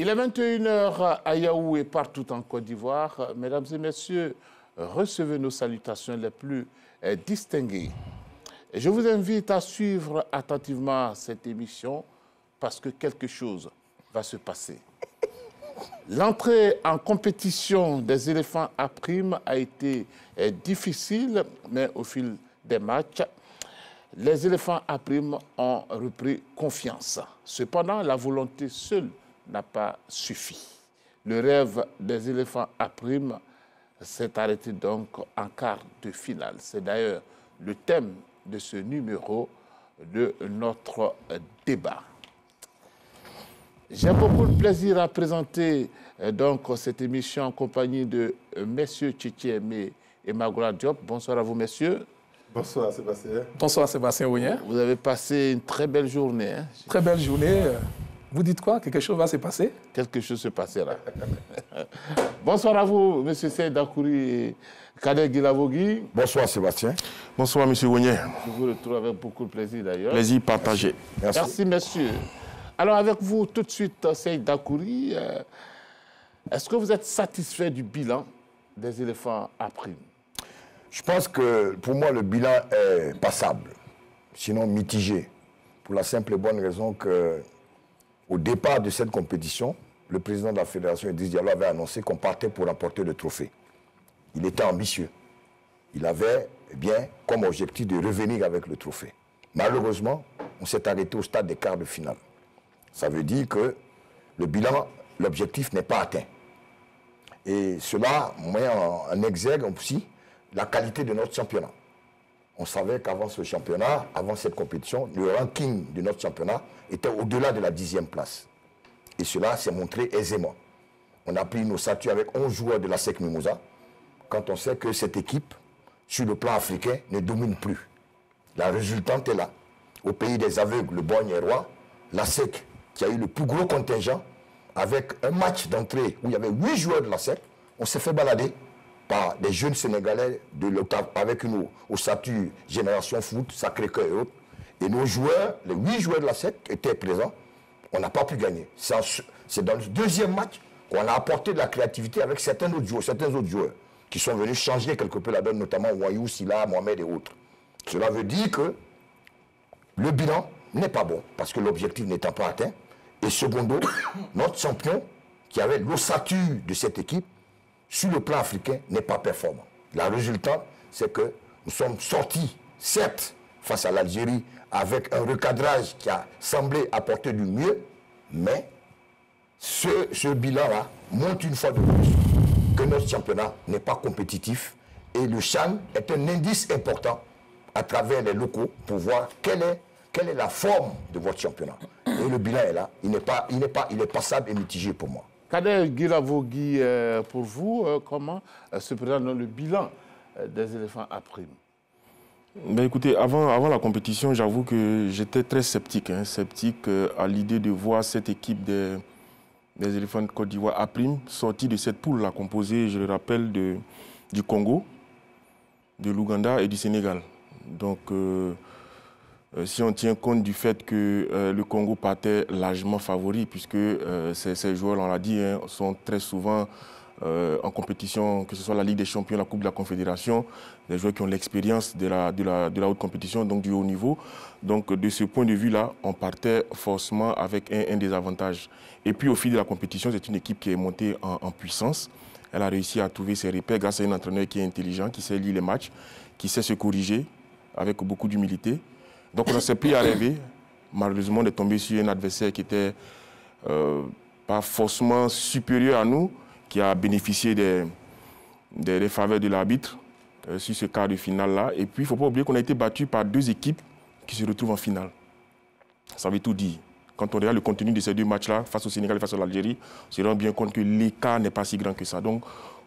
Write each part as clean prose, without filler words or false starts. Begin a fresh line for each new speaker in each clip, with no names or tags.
Il est 21 h à Yaoundé et partout en Côte d'Ivoire. Mesdames et messieurs, recevez nos salutations les plus distinguées. Et je vous invite à suivre attentivement cette émission parce que quelque chose va se passer. L'entrée en compétition des éléphants à prime a été difficile, mais au fil des matchs, les éléphants à prime ont repris confiance. Cependant, la volonté seule n'a pas suffi. Le rêve des éléphants à prime s'est arrêté donc en quart de finale. C'est d'ailleurs le thème de ce numéro de notre débat. J'ai beaucoup de plaisir à présenter donc cette émission en compagnie de messieurs Tchétché Aimé et Magoula Diop. Bonsoir à vous, messieurs.
Bonsoir Sébastien.
Bonsoir Sébastien Ounien.
Vous avez passé une très belle journée. Hein?
Très belle journée. Vous dites quoi? Quelque chose va se passer?
Quelque chose se passera. Bonsoir à vous, M. Seyd Dakouri et Kader Guilavogui.
Bonsoir Sébastien.
Bonsoir M. Ounien.
Je vous retrouve avec beaucoup de plaisir d'ailleurs.
Plaisir partagé.
Merci messieurs. Alors avec vous tout de suite, Seyd Dakouri, est-ce que vous êtes satisfait du bilan des éléphants à prime?
Je pense que pour moi le bilan est passable, sinon mitigé, pour la simple et bonne raison que au départ de cette compétition, le président de la fédération, Idriss Diallo, avait annoncé qu'on partait pour remporter le trophée. Il était ambitieux. Il avait comme objectif de revenir avec le trophée. Malheureusement, on s'est arrêté au stade des quarts de finale. Ça veut dire que le bilan, l'objectif n'est pas atteint. Et cela met en exergue aussi la qualité de notre championnat. On savait qu'avant ce championnat, avant cette compétition, le ranking de notre championnat était au-delà de la 10e place. Et cela s'est montré aisément. On a pris nos statuts avec 11 joueurs de la SEC Mimosa, quand on sait que cette équipe, sur le plan africain, ne domine plus. La résultante est là. Au pays des aveugles, le Borgne est roi, la SEC, qui a eu le plus gros contingent, avec un match d'entrée où il y avait 8 joueurs de la SEC, on s'est fait balader par des jeunes Sénégalais avec au statut Génération Foot, Sacré-Cœur et autres. Et nos joueurs, les 8 joueurs de la SEC étaient présents. On n'a pas pu gagner. C'est dans le deuxième match qu'on a apporté de la créativité avec certains autres joueurs qui sont venus changer quelque peu la donne, notamment Wayou, Silla, Mohamed et autres. Cela veut dire que le bilan n'est pas bon, parce que l'objectif n'étant pas atteint. Et secondo, notre champion, qui avait l'ossature de cette équipe, sur le plan africain, n'est pas performant. La résultante, c'est que nous sommes sortis, certes, face à l'Algérie, avec un recadrage qui a semblé apporter du mieux, mais ce bilan-là montre une fois de plus que notre championnat n'est pas compétitif et le CHAN est un indice important à travers les locaux pour voir quelle est la forme de votre championnat. Et le bilan est là, il est passable et mitigé pour moi.
Kader Guilavogui, pour vous, comment se présente le bilan des éléphants à prime?
Ben écoutez, avant la compétition, j'avoue que j'étais très sceptique. Sceptique à l'idée de voir cette équipe des éléphants de Côte d'Ivoire à prime sortie de cette poule-là, composée, je le rappelle, du Congo, de l'Ouganda et du Sénégal. Donc, si on tient compte du fait que le Congo partait largement favori, puisque ces joueurs, on l'a dit, sont très souvent en compétition, que ce soit la Ligue des Champions, la Coupe de la Confédération, des joueurs qui ont l'expérience de la haute compétition, donc du haut niveau. Donc de ce point de vue-là, on partait forcément avec un désavantage. Et puis au fil de la compétition, c'est une équipe qui est montée en puissance. Elle a réussi à trouver ses repères grâce à un entraîneur qui est intelligent, qui sait lire les matchs, qui sait se corriger avec beaucoup d'humilité. Donc on s'est pris à rêver. Malheureusement, on est tombé sur un adversaire qui n'était pas forcément supérieur à nous, qui a bénéficié des faveurs de l'arbitre sur ce quart de finale-là. Et puis, il ne faut pas oublier qu'on a été battu par 2 équipes qui se retrouvent en finale. Ça veut tout dire. Quand on regarde le contenu de ces 2 matchs-là, face au Sénégal et face à l'Algérie, on se rend bien compte que l'écart n'est pas si grand que ça. Donc,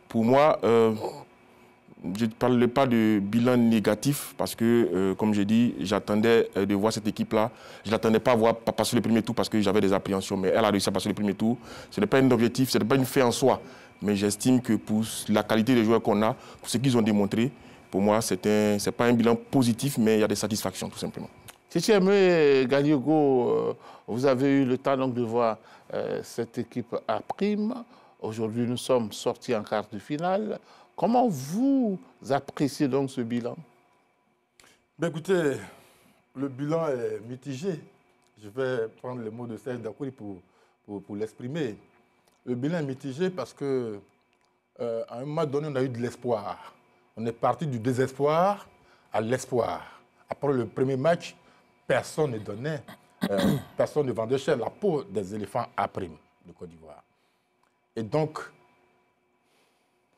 pour moi, je ne parle pas de bilan négatif parce que, comme j'ai dit, j'attendais de voir cette équipe-là. Je ne l'attendais pas à voir passer le premier tour parce que j'avais des appréhensions. Mais elle a réussi à passer le premier tour. Ce n'est pas un objectif, ce n'est pas une fin en soi. Mais j'estime que pour la qualité des joueurs qu'on a, pour ce qu'ils ont démontré, pour moi, ce n'est pas un bilan positif, mais il y a des satisfactions, tout simplement.
Tchétchémé Galiogo, vous avez eu le temps donc de voir cette équipe à prime. Aujourd'hui, nous sommes sortis en quart de finale. Comment vous appréciez donc ce bilan?
Ben écoutez, le bilan est mitigé. Je vais prendre les mots de Serge Dakouri pour l'exprimer. Le bilan est mitigé parce que à un moment donné, on a eu de l'espoir. On est parti du désespoir à l'espoir. Après le premier match, personne ne donnait, personne ne vendait cher la peau des éléphants à prime de Côte d'Ivoire. Et donc,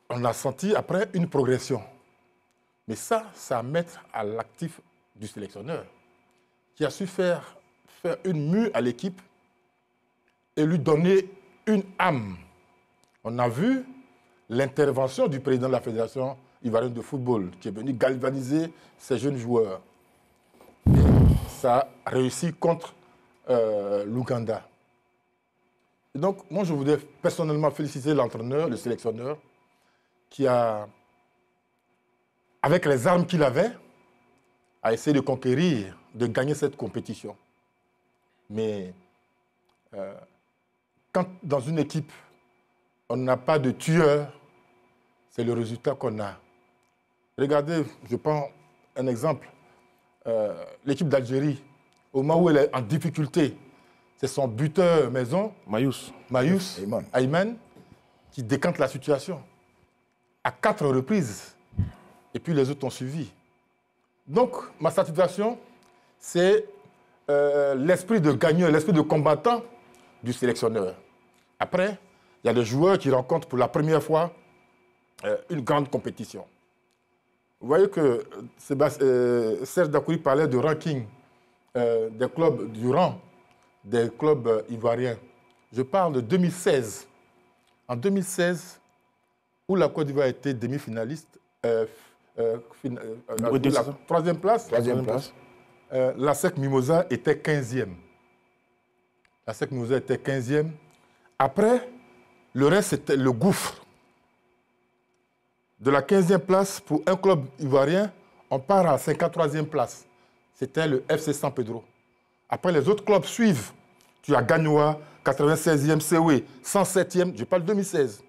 on a senti après une progression. Mais ça à mettre à l'actif du sélectionneur, qui a su faire une mue à l'équipe et lui donner une âme. On a vu l'intervention du président de la Fédération ivoirienne de football, qui est venu galvaniser ces jeunes joueurs. Et ça a réussi contre l'Ouganda. Et donc, moi, je voudrais personnellement féliciter l'entraîneur, le sélectionneur, qui a, avec les armes qu'il avait, a essayé de conquérir, de gagner cette compétition. Mais quand dans une équipe, on n'a pas de tueur, c'est le résultat qu'on a. Regardez, je prends un exemple. L'équipe d'Algérie, au moment où elle est en difficulté, c'est son buteur maison, Mayous Ayman, qui décante la situation à 4 reprises. Et puis les autres ont suivi. Donc, ma satisfaction, c'est l'esprit de gagneur, l'esprit de combattant du sélectionneur. Après, il y a des joueurs qui rencontrent pour la première fois une grande compétition. Vous voyez que Serge Dakouri parlait de ranking des clubs du rang des clubs ivoiriens. Je parle de 2016. En 2016, où la Côte d'Ivoire était demi-finaliste, la troisième place. La SEC Mimosa était 15e. La SEC Mimosa était 15e. Après, le reste, c'était le gouffre. De la 15e place, pour un club ivoirien, on part à la 53e place. C'était le FC San Pedro. Après, les autres clubs suivent. Tu as Gagnoa, 96e, Séoué, 107e, je parle 2016.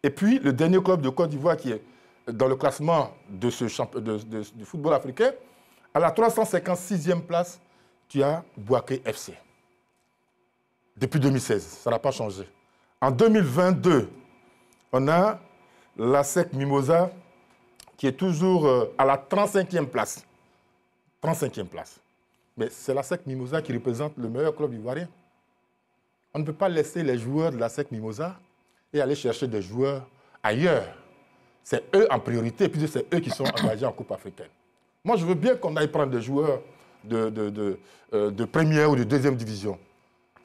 Et puis, le dernier club de Côte d'Ivoire qui est dans le classement de du football africain, à la 356e place, tu as Bouaké FC. Depuis 2016, ça n'a pas changé. En 2022, on a la SEC Mimosa qui est toujours à la 35e place. 35e place. Mais c'est la SEC Mimosa qui représente le meilleur club ivoirien. On ne peut pas laisser les joueurs de la SEC Mimosa et aller chercher des joueurs ailleurs. C'est eux en priorité, puis c'est eux qui sont engagés en Coupe africaine. Moi, je veux bien qu'on aille prendre des joueurs de première ou de deuxième division.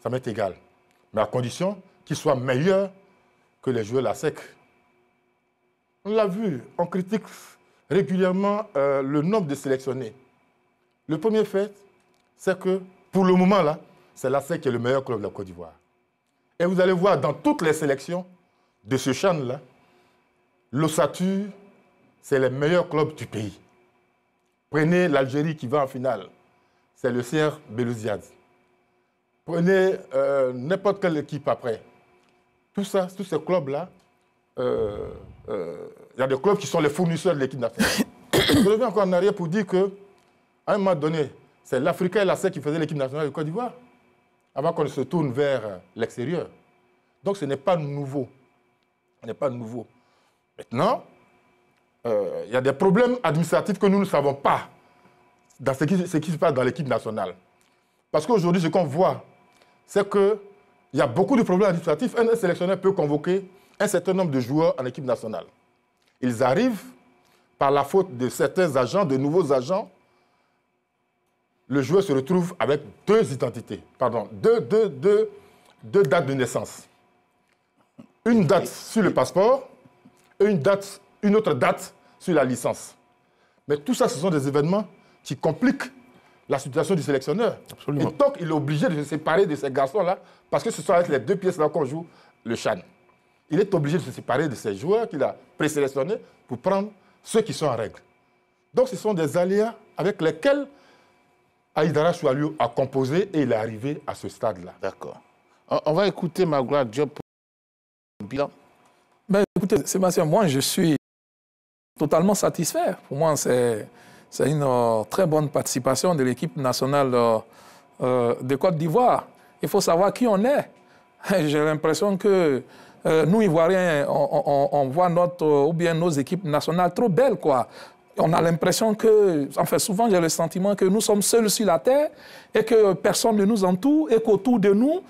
Ça m'est égal. Mais à condition qu'ils soient meilleurs que les joueurs de la SEC. On l'a vu, on critique régulièrement le nombre de sélectionnés. Le premier fait, c'est que pour le moment, là, c'est la SEC qui est le meilleur club de la Côte d'Ivoire. Et vous allez voir dans toutes les sélections de ce CHAN-là, l'Ossature, c'est le meilleur club du pays. Prenez l'Algérie qui va en finale, c'est le CR Belouizdad. Prenez n'importe quelle équipe après. Tout ça, tous ces clubs-là, il y a des clubs qui sont les fournisseurs de l'équipe nationale. Je reviens encore en arrière pour dire qu'à un moment donné, c'est l'Africain et la SEC qui faisaient l'équipe nationale de Côte d'Ivoire, avant qu'on se tourne vers l'extérieur. Donc ce n'est pas nouveau. Ce n'est pas nouveau. Maintenant, il y a des problèmes administratifs que nous ne savons pas dans ce qui se passe dans l'équipe nationale. Parce qu'aujourd'hui, ce qu'on voit, c'est qu'il y a beaucoup de problèmes administratifs. Un sélectionneur peut convoquer un certain nombre de joueurs en équipe nationale. Ils arrivent par la faute de certains agents, de nouveaux agents. Le joueur se retrouve avec deux identités, pardon, deux dates de naissance. Une date sur le passeport et une autre date sur la licence. Mais tout ça, ce sont des événements qui compliquent la situation du sélectionneur. Absolument. Et donc, il est obligé de se séparer de ces garçons-là, parce que ce sont avec les deux pièces-là qu'on joue le CHAN. Il est obligé de se séparer de ces joueurs qu'il a présélectionnés pour prendre ceux qui sont en règle. Donc, ce sont des aléas avec lesquels Aïdara Soualiou a composé et il est arrivé à ce stade-là.
D'accord. On va écouter Magloire Diop pour le bilan.
Ben, écoutez, Sébastien, moi, je suis totalement satisfait. Pour moi, c'est une très bonne participation de l'équipe nationale de Côte d'Ivoire. Il faut savoir qui on est. J'ai l'impression que nous, Ivoiriens, on voit ou bien nos équipes nationales trop belles, quoi. On a l'impression que, enfin souvent j'ai le sentiment que nous sommes seuls sur la terre et que personne ne nous entoure et qu'autour de nous,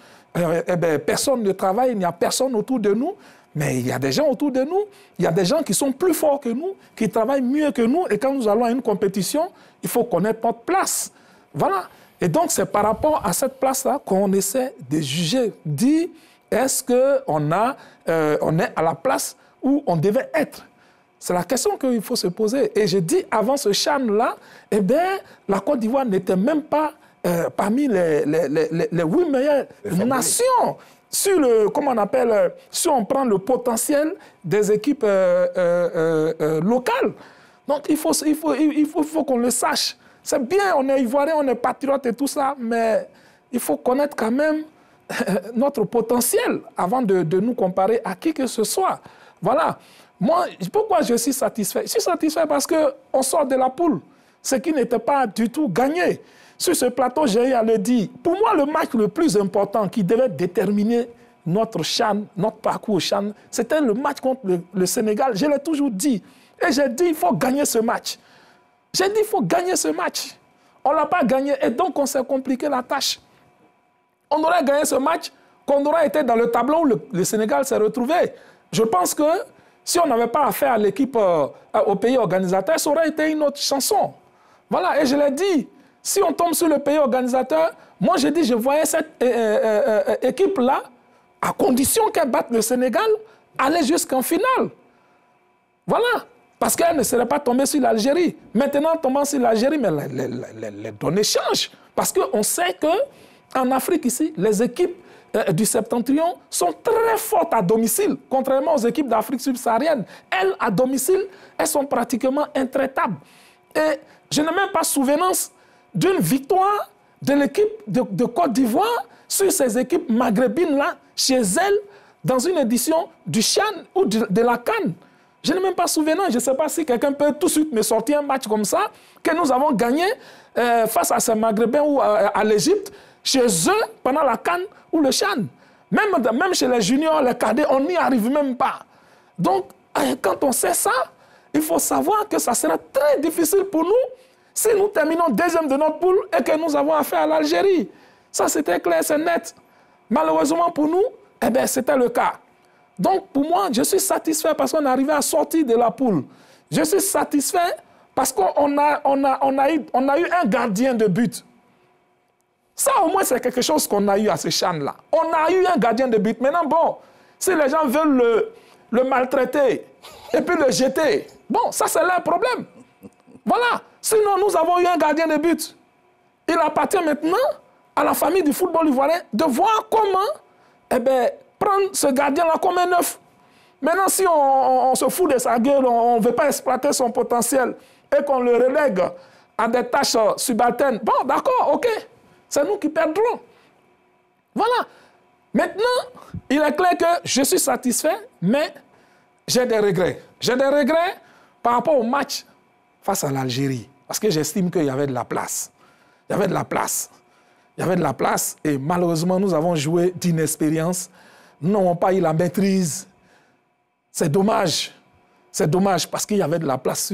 personne ne travaille, il n'y a personne autour de nous. Mais il y a des gens autour de nous, il y a des gens qui sont plus forts que nous, qui travaillent mieux que nous. Et quand nous allons à une compétition, il faut connaître notre place. Voilà. Et donc c'est par rapport à cette place-là qu'on essaie de juger, dire est-ce qu'on est à la place où on devait être. C'est la question qu'il faut se poser. Et je dis, avant ce CHAN-là, eh bien, la Côte d'Ivoire n'était même pas parmi les 8 meilleures nations. Sur le, comment on appelle, si on prend le potentiel des équipes locales. Donc, il faut qu'on le sache. C'est bien, on est Ivoirien, on est patriote et tout ça, mais il faut connaître quand même notre potentiel avant de nous comparer à qui que ce soit. Voilà. Moi, pourquoi je suis satisfait? Je suis satisfait parce qu'on sort de la poule, ce qui n'était pas du tout gagné. Sur ce plateau, j'ai eu à le dire. Pour moi, le match le plus important qui devait déterminer notre CHAN, notre parcours au CHAN, c'était le match contre le Sénégal. Je l'ai toujours dit. Et j'ai dit, il faut gagner ce match. J'ai dit, il faut gagner ce match. On ne l'a pas gagné et donc on s'est compliqué la tâche. On aurait gagné ce match, qu'on aurait été dans le tableau où le Sénégal s'est retrouvé. Je pense que si on n'avait pas affaire à l'équipe, au pays organisateur, ça aurait été une autre chanson. Voilà, et je l'ai dit. Si on tombe sur le pays organisateur, moi j'ai dit, je voyais cette équipe-là, à condition qu'elle batte le Sénégal, aller jusqu'en finale. Voilà. Parce qu'elle ne serait pas tombée sur l'Algérie. Maintenant, tombant sur l'Algérie, mais les données changent. Parce qu'on sait qu'en Afrique ici, les équipes du Septentrion sont très fortes à domicile, contrairement aux équipes d'Afrique subsaharienne. Elles, à domicile, elles sont pratiquement intraitables. Et je n'ai même pas souvenance d'une victoire de l'équipe de Côte d'Ivoire sur ces équipes maghrébines-là, chez elles, dans une édition du CHAN ou de la CAN. Je n'ai même pas souvenance. Je ne sais pas si quelqu'un peut tout de suite me sortir un match comme ça, que nous avons gagné face à ces Maghrébins ou à l'Égypte, chez eux, pendant la CAN ou le CHAN. Même chez les juniors, les cadets, on n'y arrive même pas. Donc, quand on sait ça, il faut savoir que ça sera très difficile pour nous si nous terminons deuxième de notre poule et que nous avons affaire à l'Algérie. Ça, c'était clair, c'est net. Malheureusement pour nous, eh bien, c'était le cas. Donc, pour moi, je suis satisfait parce qu'on est arrivé à sortir de la poule. Je suis satisfait parce qu'on a eu un gardien de but. Ça, au moins, c'est quelque chose qu'on a eu à ce CHAN-là. On a eu un gardien de but. Maintenant, bon, si les gens veulent le maltraiter et puis le jeter, bon, ça, c'est leur problème. Voilà. Sinon, nous avons eu un gardien de but. Il appartient maintenant à la famille du football ivoirien de voir comment prendre ce gardien-là comme un œuf. Maintenant, si on se fout de sa gueule, on ne veut pas exploiter son potentiel et qu'on le relègue à des tâches subalternes, bon, d'accord, ok. C'est nous qui perdrons. Voilà. Maintenant, il est clair que je suis satisfait, mais j'ai des regrets. J'ai des regrets par rapport au match face à l'Algérie. Parce que j'estime qu'il y avait de la place. Il y avait de la place. Il y avait de la place et malheureusement, nous avons joué d'inexpérience. Nous n'avons pas eu la maîtrise. C'est dommage. C'est dommage parce qu'il y avait de la place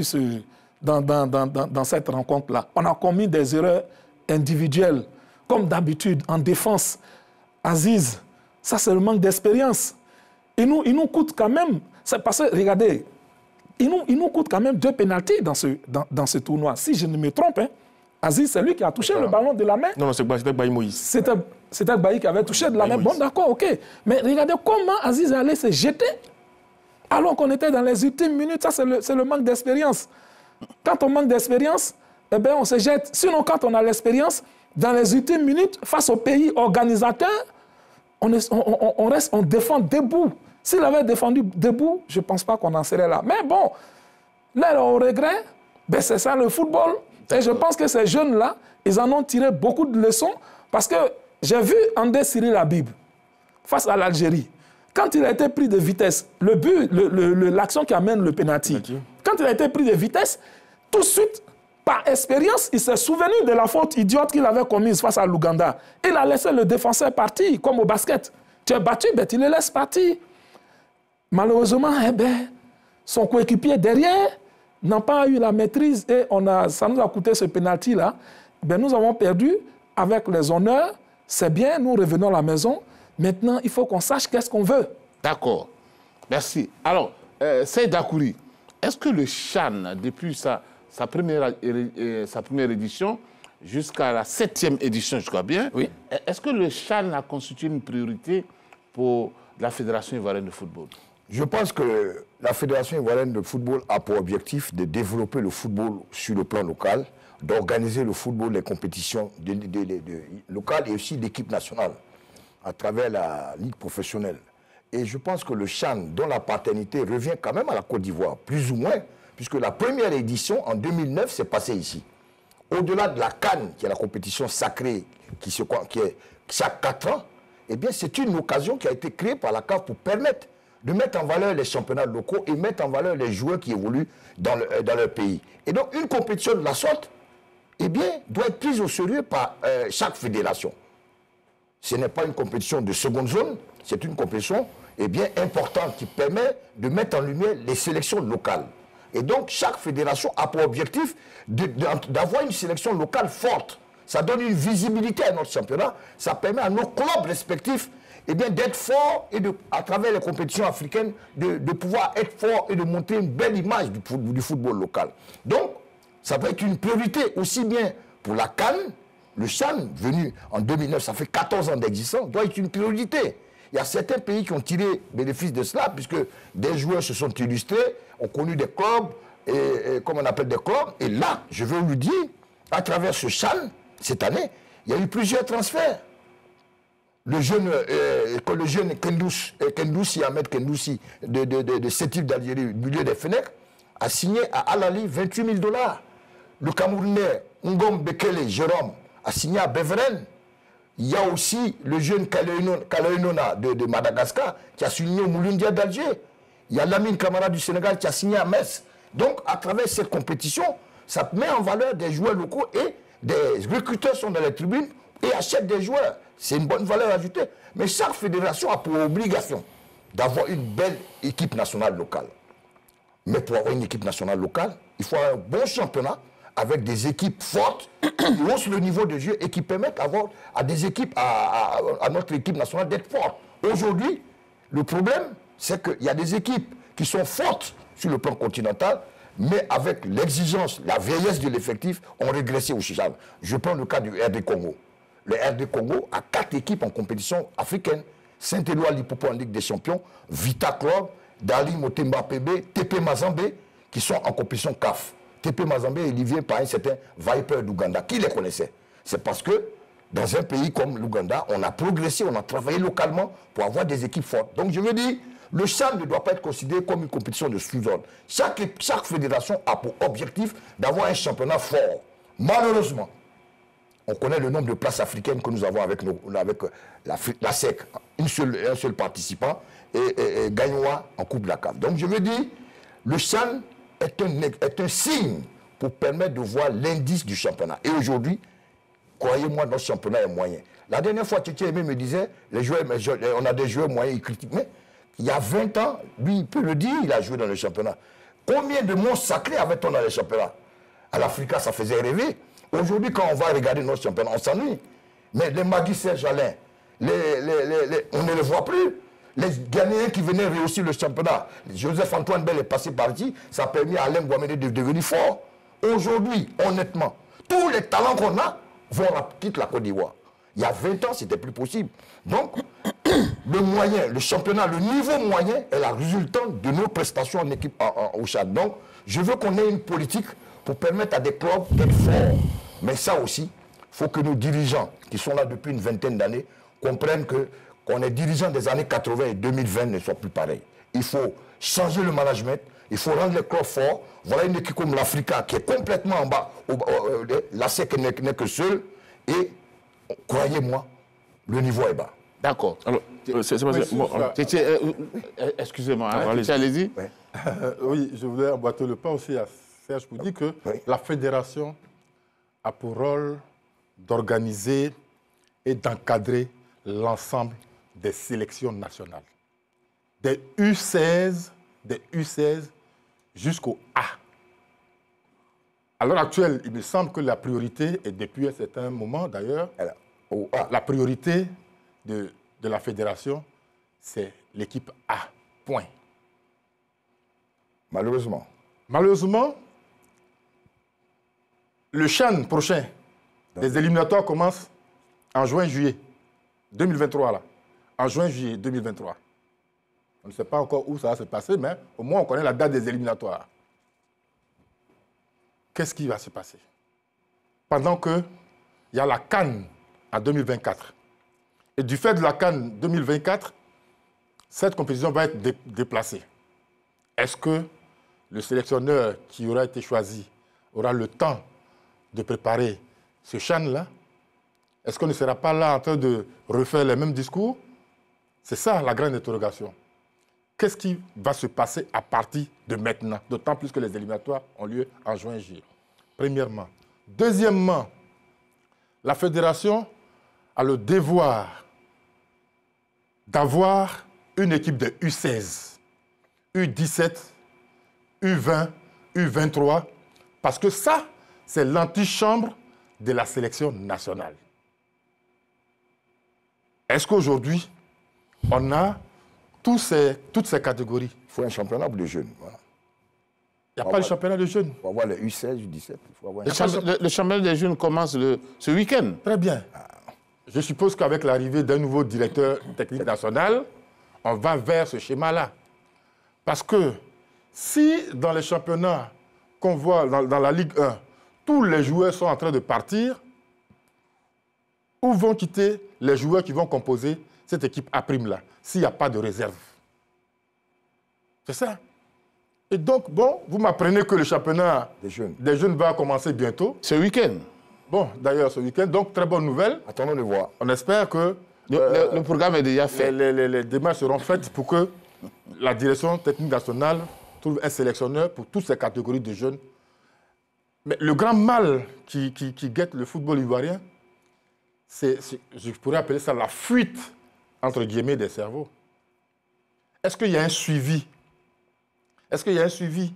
dans cette rencontre-là. On a commis des erreurs individuelles. Comme d'habitude, en défense, Aziz, ça c'est le manque d'expérience. Il nous coûte quand même, c'est parce que, regardez, il nous coûte quand même 2 pénaltys dans ce tournoi. Si je ne me trompe, hein, Aziz, c'est lui qui a touché le ballon de la main.
Non, c'était Baye Moïse.
C'était Baye qui avait touché de la main. Bon, d'accord, ok. Mais regardez comment Aziz est allé se jeter alors qu'on était dans les ultimes minutes. Ça, c'est le manque d'expérience. Quand on manque d'expérience, eh bien, on se jette. Sinon, quand on a l'expérience, dans les ultimes minutes, face au pays organisateur, on défend debout. S'il avait défendu debout, je ne pense pas qu'on en serait là. Mais bon, là, on regrette. Ben, c'est ça le football. Et je pense que ces jeunes-là, ils en ont tiré beaucoup de leçons parce que j'ai vu André Cyril Habib face à l'Algérie. Quand il a été pris de vitesse, le but, l'action qui amène le pénalty, quand il a été pris de vitesse, tout de suite, par expérience, il s'est souvenu de la faute idiote qu'il avait commise face à l'Ouganda. Il a laissé le défenseur partir, comme au basket. Tu es battu, ben, tu le laisses partir. Malheureusement, eh ben, son coéquipier derrière n'a pas eu la maîtrise et ça nous a coûté ce pénalty-là. Ben, nous avons perdu avec les honneurs. C'est bien, nous revenons à la maison. Maintenant, il faut qu'on sache qu'est-ce qu'on veut.
D'accord. Merci. Alors, Seyd Akouri, est-ce que le CHAN, depuis sa première édition jusqu'à la 7e édition, je crois bien,
oui.
Est-ce que le CHAN a constitué une priorité pour la Fédération ivoirienne de football?
Je pense que la Fédération ivoirienne de football a pour objectif de développer le football sur le plan local, d'organiser le football, les compétitions locales et aussi d'équipe nationale à travers la ligue professionnelle. Et je pense que le CHAN, dont la paternité revient quand même à la Côte d'Ivoire, plus ou moins, puisque la première édition, en 2009, s'est passée ici. Au-delà de la CAN, qui est la compétition sacrée, qui est chaque 4 ans, eh bien, c'est une occasion qui a été créée par la CAF pour permettre de mettre en valeur les championnats locaux et mettre en valeur les joueurs qui évoluent dans leur pays. Et donc, une compétition de la sorte, eh bien, doit être prise au sérieux par chaque fédération. Ce n'est pas une compétition de seconde zone, c'est une compétition eh bien, importante qui permet de mettre en lumière les sélections locales. Et donc, chaque fédération a pour objectif d'avoir une sélection locale forte. Ça donne une visibilité à notre championnat, ça permet à nos clubs respectifs eh bien, d'être forts et à travers les compétitions africaines, de pouvoir être forts et de montrer une belle image du football local. Donc, ça va être une priorité aussi bien pour la CAN, le CHAN, venu en 2009, ça fait 14 ans d'existence, doit être une priorité. Il y a certains pays qui ont tiré bénéfice de cela, puisque des joueurs se sont illustrés, ont connu des clubs, et comme on appelle des clubs. Et là, je veux vous dire, à travers ce CHAN, cette année, il y a eu plusieurs transferts. Le jeune Kendoussi, Ahmed Kendoussi, de Sétif d'Algérie, milieu des Fenech, a signé à Al-Ali 28 000 $. Le Camerounais Ngom Bekele Jérôme a signé à Beveren. Il y a aussi le jeune Kalainona de Madagascar qui a signé au Moulundia d'Alger. Il y a Lamine Camara du Sénégal qui a signé à Metz. Donc, à travers cette compétition, ça met en valeur des joueurs locaux et des recruteurs sont dans les tribunes et achètent des joueurs. C'est une bonne valeur ajoutée. Mais chaque fédération a pour obligation d'avoir une belle équipe nationale locale. Mais pour avoir une équipe nationale locale, il faut un bon championnat avec des équipes fortes qui haussent le niveau de jeu et qui permettent à des équipes, à notre équipe nationale d'être forte. Aujourd'hui, le problème, c'est qu'il y a des équipes qui sont fortes sur le plan continental, mais avec l'exigence, la vieillesse de l'effectif, ont régressé au CHAN. Je prends le cas du RD Congo. Le RD Congo a 4 équipes en compétition africaine. Saint-Éloi Lipopo en Ligue des Champions, Vita Club, Dali Motemba PB, TP Mazembe, qui sont en compétition CAF. TP Mazembe est livré par un certain Viper d'Ouganda. Qui les connaissait? C'est parce que dans un pays comme l'Ouganda, on a progressé, on a travaillé localement pour avoir des équipes fortes. Donc je veux dire, le CHAN ne doit pas être considéré comme une compétition de sous-zone. Chaque fédération a pour objectif d'avoir un championnat fort. Malheureusement, on connaît le nombre de places africaines que nous avons avec la SEC, un seul participant, et Gagnoa en Coupe de la CAF. Donc je veux dire, le CHAN est un signe pour permettre de voir l'indice du championnat. Et aujourd'hui, croyez-moi, notre championnat est moyen. La dernière fois, Tchétché Aimé me disait, on a des joueurs moyens, il critique. Mais il y a 20 ans, lui, il peut le dire, il a joué dans le championnat. Combien de monstres sacrés avait-on dans le championnat? À l'Africa, ça faisait rêver. Aujourd'hui, quand on va regarder notre championnat, on s'ennuie. Mais les Magui Serge Alain, on ne les voit plus. Les Ghanéens qui venaient réussir le championnat, Joseph-Antoine Bell est passé par ici, ça a permis à Alain Guamédé de devenir fort. Aujourd'hui, honnêtement, tous les talents qu'on a vont quitter la Côte d'Ivoire. Il y a 20 ans, c'était plus possible. Donc, le moyen, le championnat, le niveau moyen est la résultante de nos prestations en équipe au Tchad. Donc, je veux qu'on ait une politique pour permettre à des clubs d'être forts. Mais ça aussi, il faut que nos dirigeants, qui sont là depuis une vingtaine d'années, comprennent qu'on est dirigeants des années 80 et 2020 ne sont plus pareils. Il faut changer le management, Il faut rendre les clubs forts. Voilà une équipe comme l'Africa qui est complètement en bas. La SEC n'est que seule. Et croyez-moi, le niveau est bas.
D'accord.
Alors,
excusez-moi, allez-y.
Ouais. Oui, je voulais emboîter le pas aussi à Serge pour dire que la fédération a pour rôle d'organiser et d'encadrer l'ensemble des sélections nationales. Des U16 jusqu'au A. À l'heure actuelle, il me semble que la priorité, et depuis un certain moment d'ailleurs, la priorité de la fédération, c'est l'équipe A. Point.
Malheureusement.
Malheureusement, le CHAN prochain, les éliminatoires commencent en juin-juillet 2023. Là. En juin-juillet 2023. On ne sait pas encore où ça va se passer, mais au moins on connaît la date des éliminatoires. Qu'est-ce qui va se passer? Pendant qu'il y a la CAN en 2024. Et du fait de la CAN 2024, cette compétition va être déplacée. Est-ce que le sélectionneur qui aura été choisi aura le temps de préparer ce CHAN-là? Est-ce qu'on ne sera pas là en train de refaire les mêmes discours? C'est ça la grande interrogation. Qu'est-ce qui va se passer à partir de maintenant? D'autant plus que les éliminatoires ont lieu en juin-juillet. Premièrement. Deuxièmement, la fédération a le devoir d'avoir une équipe de U16, U17, U20, U23, parce que ça, c'est l'antichambre de la sélection nationale. Est-ce qu'aujourd'hui, on a toutes ces catégories?
Il faut un championnat pour les jeunes. Voilà.
Il n'y a pas de championnat de jeunes.
Il faut avoir les U16, U17.
Le championnat des jeunes commence ce week-end.
Très bien. Je suppose qu'avec l'arrivée d'un nouveau directeur technique national, on va vers ce schéma-là. Parce que si dans les championnats qu'on voit dans la Ligue 1, tous les joueurs sont en train de partir, où vont quitter les joueurs qui vont composer cette équipe A' là, s'il n'y a pas de réserve? C'est ça. Et donc, bon, vous m'apprenez que le championnat des jeunes va commencer bientôt.
Ce week-end.
Bon, d'ailleurs, ce week-end, donc très bonne nouvelle.
Attendons de voir.
On espère que
le programme est déjà fait.
Les démarches seront faites pour que la direction technique nationale trouve un sélectionneur pour toutes ces catégories de jeunes. Mais le grand mal qui guette le football ivoirien, je pourrais appeler ça la fuite, entre guillemets, des cerveaux. Est-ce qu'il y a un suivi? Est-ce qu'il y a un suivi?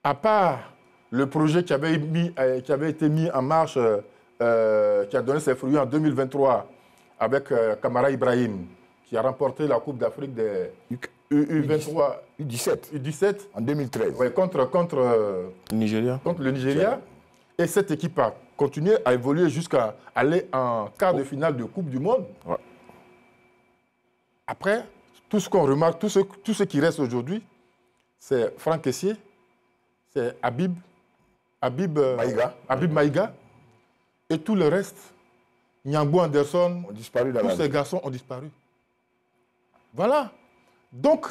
À part le projet qui avait été mis en marche, qui a donné ses fruits en 2023 avec Kamara Ibrahim, qui a remporté la Coupe d'Afrique des U23, U17
en 2013.
Ouais, contre le Nigeria. Et cette équipe a continué à évoluer jusqu'à aller en quart de finale de Coupe du Monde.
Ouais.
Après, tout ce qu'on remarque, tout ce qui reste aujourd'hui, c'est Franck Kessié, c'est Habib Maïga, et tout le reste, Nyangbo Anderson, tous ces garçons ont disparu. Voilà. Donc,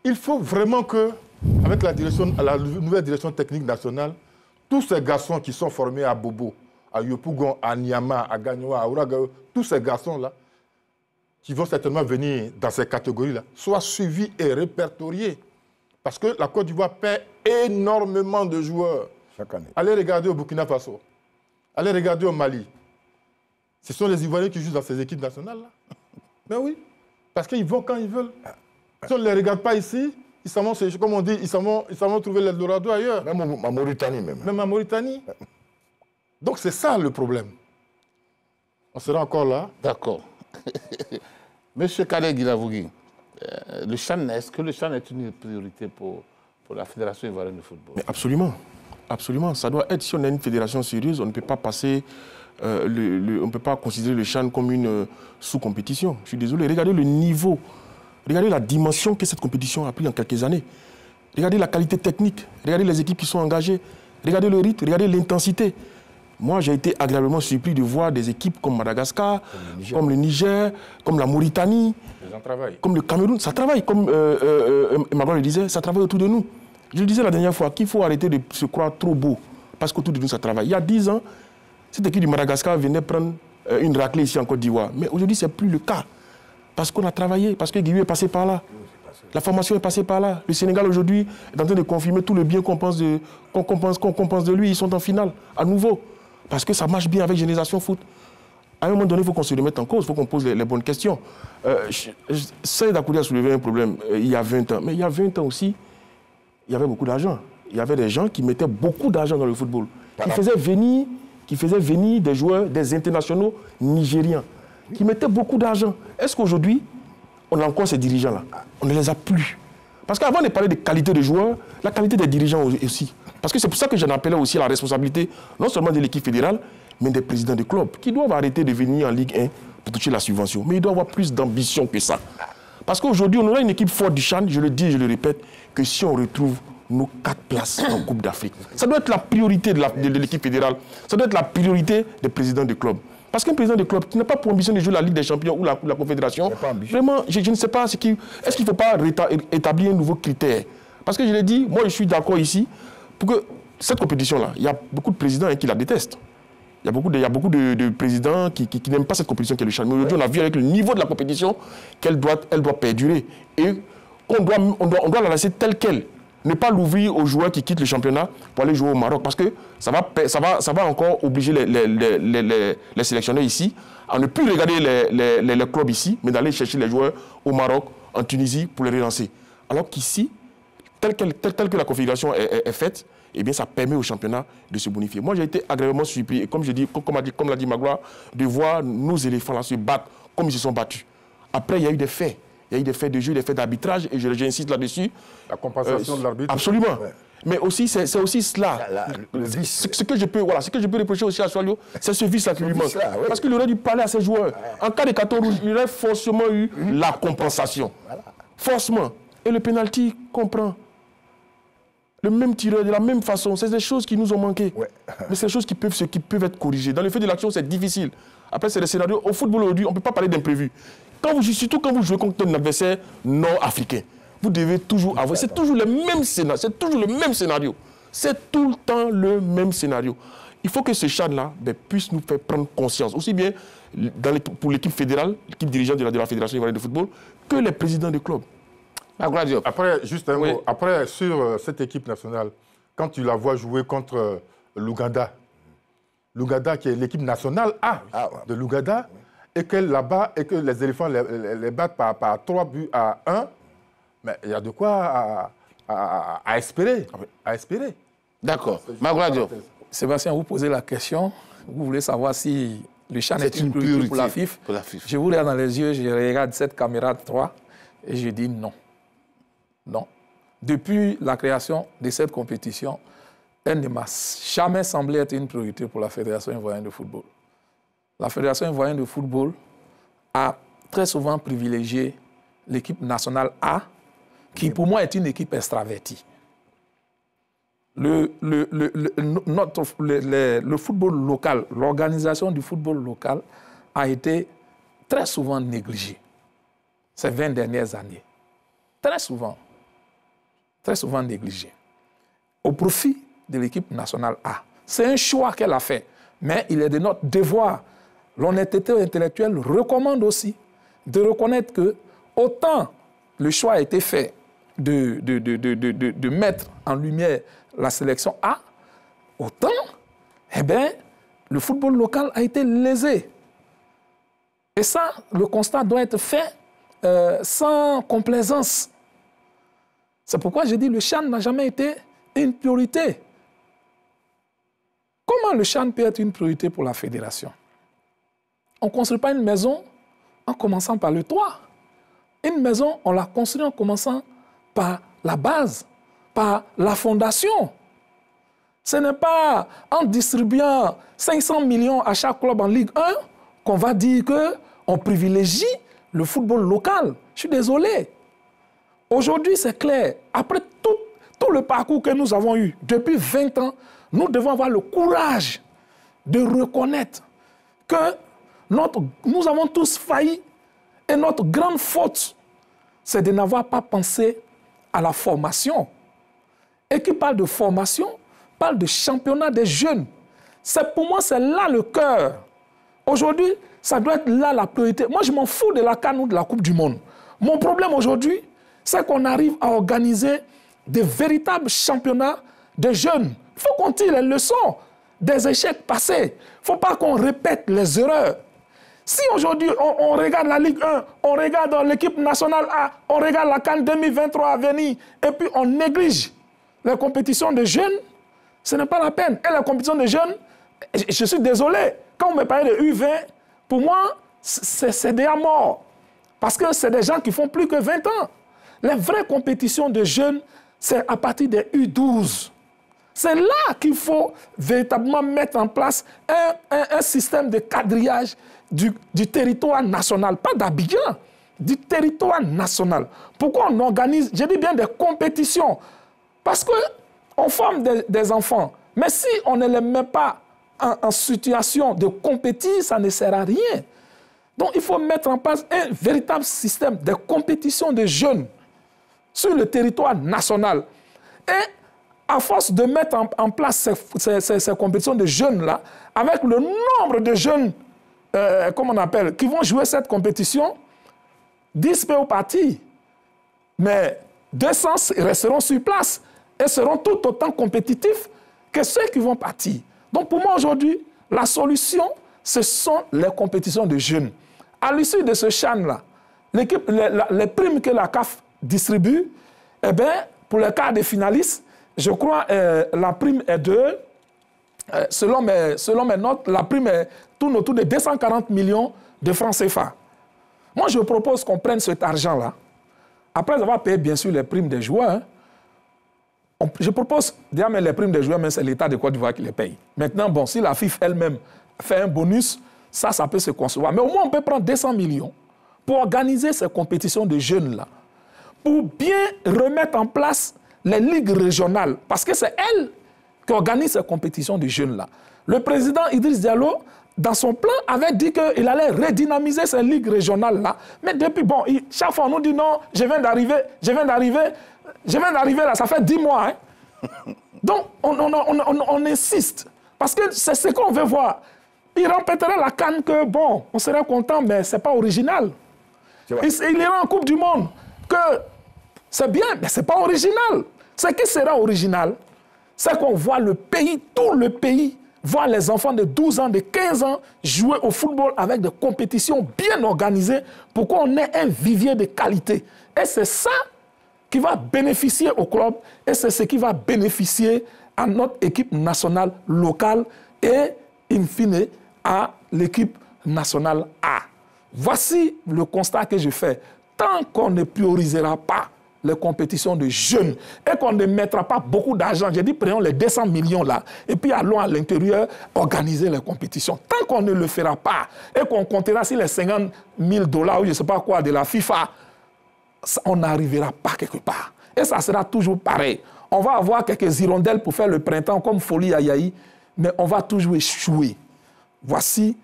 il faut vraiment que, avec la nouvelle direction technique nationale, tous ces garçons qui sont formés à Bobo, à Yopougon, à Niama, à Gagnoa, à Ouragaou, tous ces garçons-là, qui vont certainement venir dans ces catégories-là, soient suivis et répertoriés. Parce que la Côte d'Ivoire perd énormément de joueurs.
Chaque année.
Allez regarder au Burkina Faso. Allez regarder au Mali. Ce sont les Ivoiriens qui jouent dans ces équipes nationales-là. Ben oui. Parce qu'ils vont quand ils veulent. Si on ne les regarde pas ici, ils s'en vont, comme on dit, ils s'en vont trouver l'Eldorado ailleurs.
Même en Mauritanie même.
Même en Mauritanie. Donc c'est ça le problème. On sera encore là.
D'accord. Monsieur Khaled Guilavogui, est-ce que le CHAN est une priorité pour la Fédération ivoirienne de football?
Mais absolument. Absolument. Ça doit être, si on a une fédération sérieuse, on ne peut pas passer, on ne peut pas considérer le CHAN comme une sous-compétition. Je suis désolé. Regardez le niveau, regardez la dimension que cette compétition a pris en quelques années. Regardez la qualité technique, regardez les équipes qui sont engagées, regardez le rythme, regardez l'intensité. Moi, j'ai été agréablement surpris de voir des équipes comme Madagascar, comme le Niger, comme la Mauritanie, comme le Cameroun. Ça travaille, comme Emmanuel le disait, ça travaille autour de nous. Je disais la dernière fois qu'il faut arrêter de se croire trop beau, parce qu'autour de nous, ça travaille. Il y a 10 ans, cette équipe du Madagascar venait prendre une raclée ici en Côte d'Ivoire. Mais aujourd'hui, ce n'est plus le cas. Parce qu'on a travaillé, parce que Guillaume est passé par là. La formation est passée par là. Le Sénégal aujourd'hui est en train de confirmer tout le bien qu'on pense de lui. Ils sont en finale, à nouveau. Parce que ça marche bien avec Génération Foot. À un moment donné, il faut qu'on se remette en cause, il faut qu'on pose les bonnes questions. Saïd Akoudi a soulevé un problème il y a 20 ans. Mais il y a 20 ans aussi, il y avait beaucoup d'argent. Il y avait des gens qui mettaient beaucoup d'argent dans le football. Qui faisaient venir des joueurs, des internationaux nigériens. Qui mettaient beaucoup d'argent. Est-ce qu'aujourd'hui, on a encore ces dirigeants-là? On ne les a plus. Parce qu'avant de parler de qualité de joueurs, la qualité des dirigeants aussi. Parce que c'est pour ça que j'en appelais aussi à la responsabilité, non seulement de l'équipe fédérale, mais des présidents de clubs, qui doivent arrêter de venir en Ligue 1 pour toucher la subvention. Mais ils doivent avoir plus d'ambition que ça. Parce qu'aujourd'hui, on aura une équipe forte du CHAN, je le dis et je le répète, que si on retrouve nos 4 places en Coupe d'Afrique. Ça doit être la priorité de l'équipe fédérale. Ça doit être la priorité des présidents de clubs. Parce qu'un président de club qui n'a pas pour ambition de jouer la Ligue des Champions ou la Confédération, vraiment, je ne sais pas, est-ce qu'il ne faut pas établir un nouveau critère? Parce que je l'ai dit, moi je suis d'accord ici, pour que cette compétition-là, il y a beaucoup de présidents qui la détestent. Il y a beaucoup de présidents qui n'aiment pas cette compétition qui est le CHAN. Mais aujourd'hui, on a vu avec le niveau de la compétition qu'elle doit perdurer. Et on doit la laisser telle qu'elle. Ne pas l'ouvrir aux joueurs qui quittent le championnat pour aller jouer au Maroc. Parce que ça va encore obliger les sélectionneurs ici à ne plus regarder les clubs ici, mais d'aller chercher les joueurs au Maroc, en Tunisie, pour les relancer. Alors qu'ici, telle que la configuration est faite, eh bien, ça permet au championnat de se bonifier. Moi, j'ai été agréablement surpris, et comme l'a dit Magloire, de voir nos éléphants là se battre comme ils se sont battus. Après, il y a eu des faits. Il y a eu des faits de jeu, des faits d'arbitrage, et j'insiste là-dessus.
La compensation de l'arbitre.
Absolument. Ouais. Mais aussi, c'est aussi cela. Ce que je peux reprocher aussi à Soalio, c'est ce vice-là qui lui manque. Oui. Parce qu'il aurait dû parler à ses joueurs. Ouais. En cas de carton rouge, il aurait forcément eu la compensation. Voilà. Forcément. Et le pénalty comprend. Le même tireur, de la même façon. C'est des choses qui nous ont manqué. Ouais. Mais c'est des choses qui peuvent être corrigées. Dans le fait de l'action, c'est difficile. Après, c'est des scénarios. Au football aujourd'hui, on ne peut pas parler d'imprévu. Surtout quand vous jouez contre un adversaire nord-africain, vous devez toujours avoir. C'est toujours le même scénario. C'est toujours le même scénario. C'est tout le temps le même scénario. Il faut que ce CHAN-là puisse nous faire prendre conscience, aussi bien pour l'équipe fédérale, l'équipe dirigeante de la Fédération ivoirienne de football, que les présidents des clubs.
Après, juste un mot. Après, sur cette équipe nationale, quand tu la vois jouer contre l'Ouganda, l'Ouganda qui est l'équipe nationale A de l'Ouganda, et qu'elle là-bas, et que les éléphants les battent par 3 buts à 1, mais il y a de quoi à espérer. À espérer.
D'accord. Magloire.
Sébastien, vous posez la question. Vous voulez savoir si le CHAN est une priorité pour la FIFA. Je vous regarde dans les yeux, je regarde cette caméra 3 et je dis non. Non. Depuis la création de cette compétition, elle ne m'a jamais semblé être une priorité pour la Fédération ivoirienne de football. La Fédération ivoirienne de football a très souvent privilégié l'équipe nationale A, qui pour moi est une équipe extravertie. Le football local, l'organisation du football local a été très souvent négligée ces 20 dernières années. Très souvent négligée. Au profit de l'équipe nationale A. C'est un choix qu'elle a fait, mais il est de notre devoir. L'honnêteté intellectuelle recommande aussi de reconnaître que autant le choix a été fait de mettre en lumière la sélection A, autant le football local a été lésé. Et ça, le constat doit être fait sans complaisance. C'est pourquoi j'ai dit que le CHAN n'a jamais été une priorité. Comment le CHAN peut être une priorité pour la fédération? On ne construit pas une maison en commençant par le toit. Une maison, on la construit en commençant par la base, par la fondation. Ce n'est pas en distribuant 500 millions à chaque club en Ligue 1 qu'on va dire qu'on privilégie le football local. Je suis désolé. Aujourd'hui, c'est clair. Après tout le parcours que nous avons eu depuis 20 ans, nous devons avoir le courage de reconnaître que nous avons tous failli et notre grande faute, c'est de n'avoir pas pensé à la formation. et qui parle de formation, parle de championnat des jeunes. Pour moi, c'est là le cœur. Aujourd'hui, ça doit être là la priorité. Moi, je m'en fous de la CAN ou de la Coupe du Monde. Mon problème aujourd'hui, c'est qu'on arrive à organiser des véritables championnats de jeunes. Il faut qu'on tire les leçons des échecs passés. Il ne faut pas qu'on répète les erreurs. Si aujourd'hui, on regarde la Ligue 1, on regarde l'équipe nationale A, on regarde la CAN 2023 à venir, et puis on néglige les compétitions de jeunes, ce n'est pas la peine. Et la compétition de jeunes, je suis désolé, quand on me parle de U20, pour moi, c'est déjà mort. Parce que c'est des gens qui font plus que 20 ans. Les vraies compétitions de jeunes, c'est à partir des U12. C'est là qu'il faut véritablement mettre en place un système de quadrillage du territoire national, pas d'Abidjan, du territoire national. Pourquoi on organise, je dis bien des compétitions? Parce qu'on forme des enfants, mais si on ne les met pas en situation de compétir, ça ne sert à rien. Donc il faut mettre en place un véritable système de compétition de jeunes sur le territoire national. Et à force de mettre en place ces compétitions de jeunes-là, avec le nombre de jeunes, comment on appelle, qui vont jouer cette compétition, 10 peuvent partir. Mais 200 resteront sur place et seront tout autant compétitifs que ceux qui vont partir. Donc pour moi aujourd'hui, la solution, ce sont les compétitions de jeunes. À l'issue de ce CHAN-là, les primes que la CAF distribue, eh bien, pour les quarts de finalistes, je crois la prime est de, selon mes notes, la prime tourne autour de 240 millions de francs CFA. Moi, je propose qu'on prenne cet argent-là, après avoir payé bien sûr les primes des joueurs. Je propose, déjà, mais les primes des joueurs, c'est l'État de Côte d'Ivoire qui les paye. Maintenant, bon, si la FIFA elle-même fait un bonus, ça peut se concevoir. Mais au moins, on peut prendre 200 millions pour organiser ces compétitions de jeunes-là, pour bien remettre en place les ligues régionales, parce que c'est elle qui organise ces compétitions de jeunes-là. Le président Idriss Diallo, dans son plan, avait dit qu'il allait redynamiser ces ligues régionales-là. Mais depuis, bon, chaque fois, on nous dit non, je viens d'arriver là, ça fait 10 mois. Hein. Donc, on insiste, parce que c'est ce qu'on veut voir. Il répéterait la CAN que, bon, on serait content, mais ce n'est pas original. Il ira en Coupe du Monde, que c'est bien, mais ce n'est pas original. Ce qui sera original, c'est qu'on voit le pays, tout le pays, voir les enfants de 12 ans, de 15 ans jouer au football avec des compétitions bien organisées pour qu'on ait un vivier de qualité. Et c'est ça qui va bénéficier au club et c'est ce qui va bénéficier à notre équipe nationale locale et, in fine, à l'équipe nationale A. Voici le constat que je fais. Tant qu'on ne priorisera pas les compétitions de jeunes et qu'on ne mettra pas beaucoup d'argent, j'ai dit prenons les 200 millions là et puis allons à l'intérieur organiser les compétitions. Tant qu'on ne le fera pas et qu'on comptera sur les 50 000 $ ou je ne sais pas quoi de la FIFA, on n'arrivera pas quelque part. Et ça sera toujours pareil. On va avoir quelques hirondelles pour faire le printemps comme Folie Ayaï, mais on va toujours échouer. Voici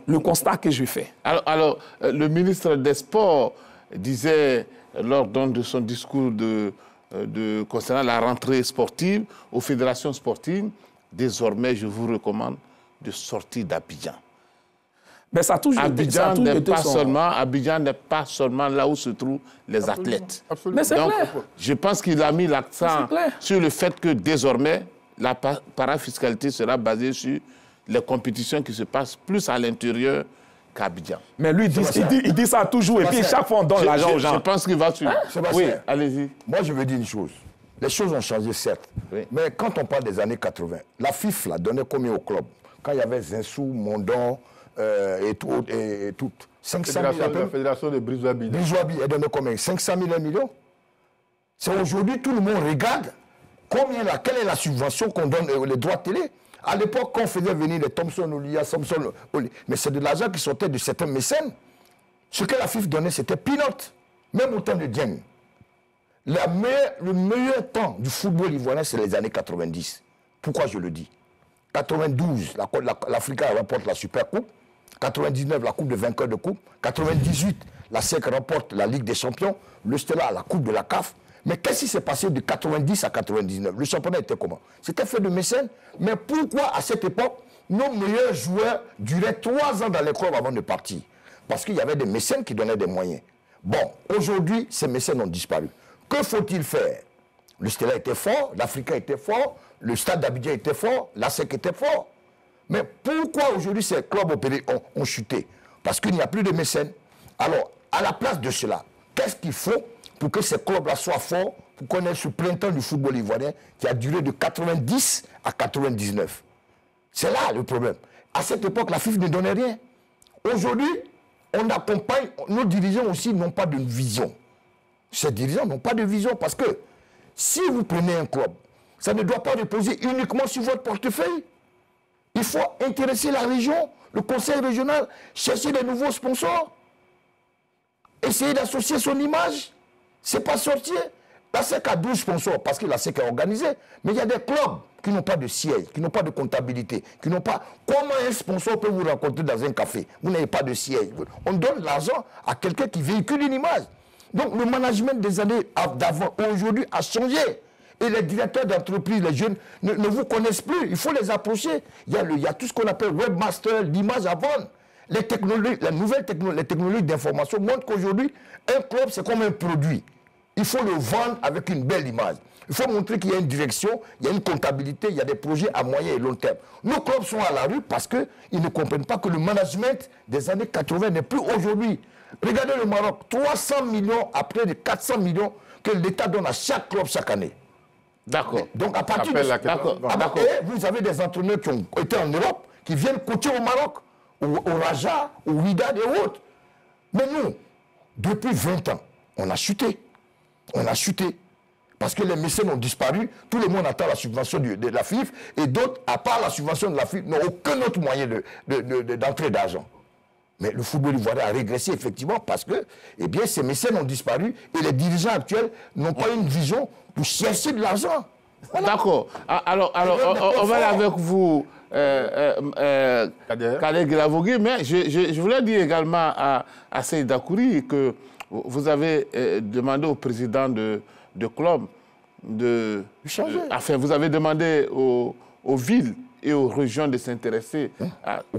le constat que je fais.
Alors, le ministre des Sports disait lors de son discours concernant la rentrée sportive aux fédérations sportives, désormais, je vous recommande de sortir d'Abidjan.
Mais ça a toujours
Abidjan n'est pas seulement là où se trouvent les athlètes.
Absolument.
Mais c'est clair.
Je pense qu'il a mis l'accent sur le fait que désormais, la parafiscalité sera basée sur les compétitions qui se passent plus à l'intérieur qu'Abidjan.
Mais lui, il dit ça toujours et puis chaque fois on donne l'argent aux gens.
Je pense qu'il va suivre. Oui, allez-y.
Moi, je veux dire une chose. Les choses ont changé, certes.
Oui.
Mais quand on parle des années 80, la FIFA donnait combien au club? Quand il y avait Zinsou, Mondon et tout. 500 000
La fédération de Briswabi.
Briswabi, elle donnait combien? 500 000, 1 million? C'est aujourd'hui, tout le monde regarde quelle est la subvention qu'on donne, les droits de télé. À l'époque, quand on faisait venir les Thompson, Olia, Thompson, mais c'est de l'argent qui sortait de certains mécènes. Ce que la FIFA donnait, c'était peanut. Même au temps de Dieng. Le meilleur temps du football ivoirien, c'est les années 90. Pourquoi je le dis? 92, l'Africa remporte la Super Coupe. 99, la Coupe de vainqueurs de Coupe. 98, la SEC remporte la Ligue des Champions. Le Stella, la Coupe de la CAF. Mais qu'est-ce qui s'est passé de 90 à 99? Le championnat était comment? C'était fait de mécènes. Mais pourquoi, à cette époque, nos meilleurs joueurs duraient 3 ans dans les clubs avant de partir? Parce qu'il y avait des mécènes qui donnaient des moyens. Bon, aujourd'hui, ces mécènes ont disparu. Que faut-il faire? Le Stella était fort, l'Africa était fort, le Stade d'Abidjan était fort, l'ASEC était fort. Mais pourquoi aujourd'hui ces clubs ont chuté? Parce qu'il n'y a plus de mécènes. Alors, à la place de cela, qu'est-ce qu'il faut pour que ces clubs-là soient forts, pour qu'on ait ce printemps du football ivoirien qui a duré de 90 à 99? C'est là le problème. À cette époque, la FIFA ne donnait rien. Aujourd'hui, on accompagne, nos dirigeants aussi n'ont pas de vision. Ces dirigeants n'ont pas de vision parce que si vous prenez un club, ça ne doit pas reposer uniquement sur votre portefeuille. Il faut intéresser la région, le conseil régional, chercher des nouveaux sponsors, essayer d'associer son image. C'est pas sortir. La SEC a 12 sponsors parce que la SEC est organisée. Mais il y a des clubs qui n'ont pas de siège, qui n'ont pas de comptabilité, qui n'ont pas... Comment un sponsor peut vous rencontrer dans un café? Vous n'avez pas de siège. On donne l'argent à quelqu'un qui véhicule une image. Donc le management des années d'avant, aujourd'hui, a changé. Et les directeurs d'entreprise, les jeunes, ne vous connaissent plus. Il faut les approcher. Il y a tout ce qu'on appelle webmaster, l'image à vendre. Les technologies, les technologies d'information montrent qu'aujourd'hui, un club, c'est comme un produit. Il faut le vendre avec une belle image. Il faut montrer qu'il y a une direction, il y a une comptabilité, il y a des projets à moyen et long terme. Nos clubs sont à la rue parce qu'ils ne comprennent pas que le management des années 80 n'est plus aujourd'hui. Regardez le Maroc, 300 millions à près de 400 millions que l'État donne à chaque club chaque année.
D'accord.
Donc à partir de...
D'accord.
Vous avez des entraîneurs qui ont été en Europe, qui viennent coacher au Maroc, au Raja, au Wydad et autres. Mais nous, depuis 20 ans, on a chuté. On a chuté. Parce que les mécènes ont disparu, tout le monde attend la subvention de la FIF, et d'autres, à part la subvention de la FIF, n'ont aucun autre moyen d'entrée d'argent. Mais le football ivoirien a régressé effectivement parce que eh bien, ces mécènes ont disparu et les dirigeants actuels n'ont pas une vision pour chercher de l'argent. Voilà.
D'accord. Alors on va aller avec vous, Kader Guilavogui, mais je voulais dire également à Seyd Akouri que vous avez demandé au président de club de changer. Enfin, vous avez demandé aux villes et aux régions de s'intéresser.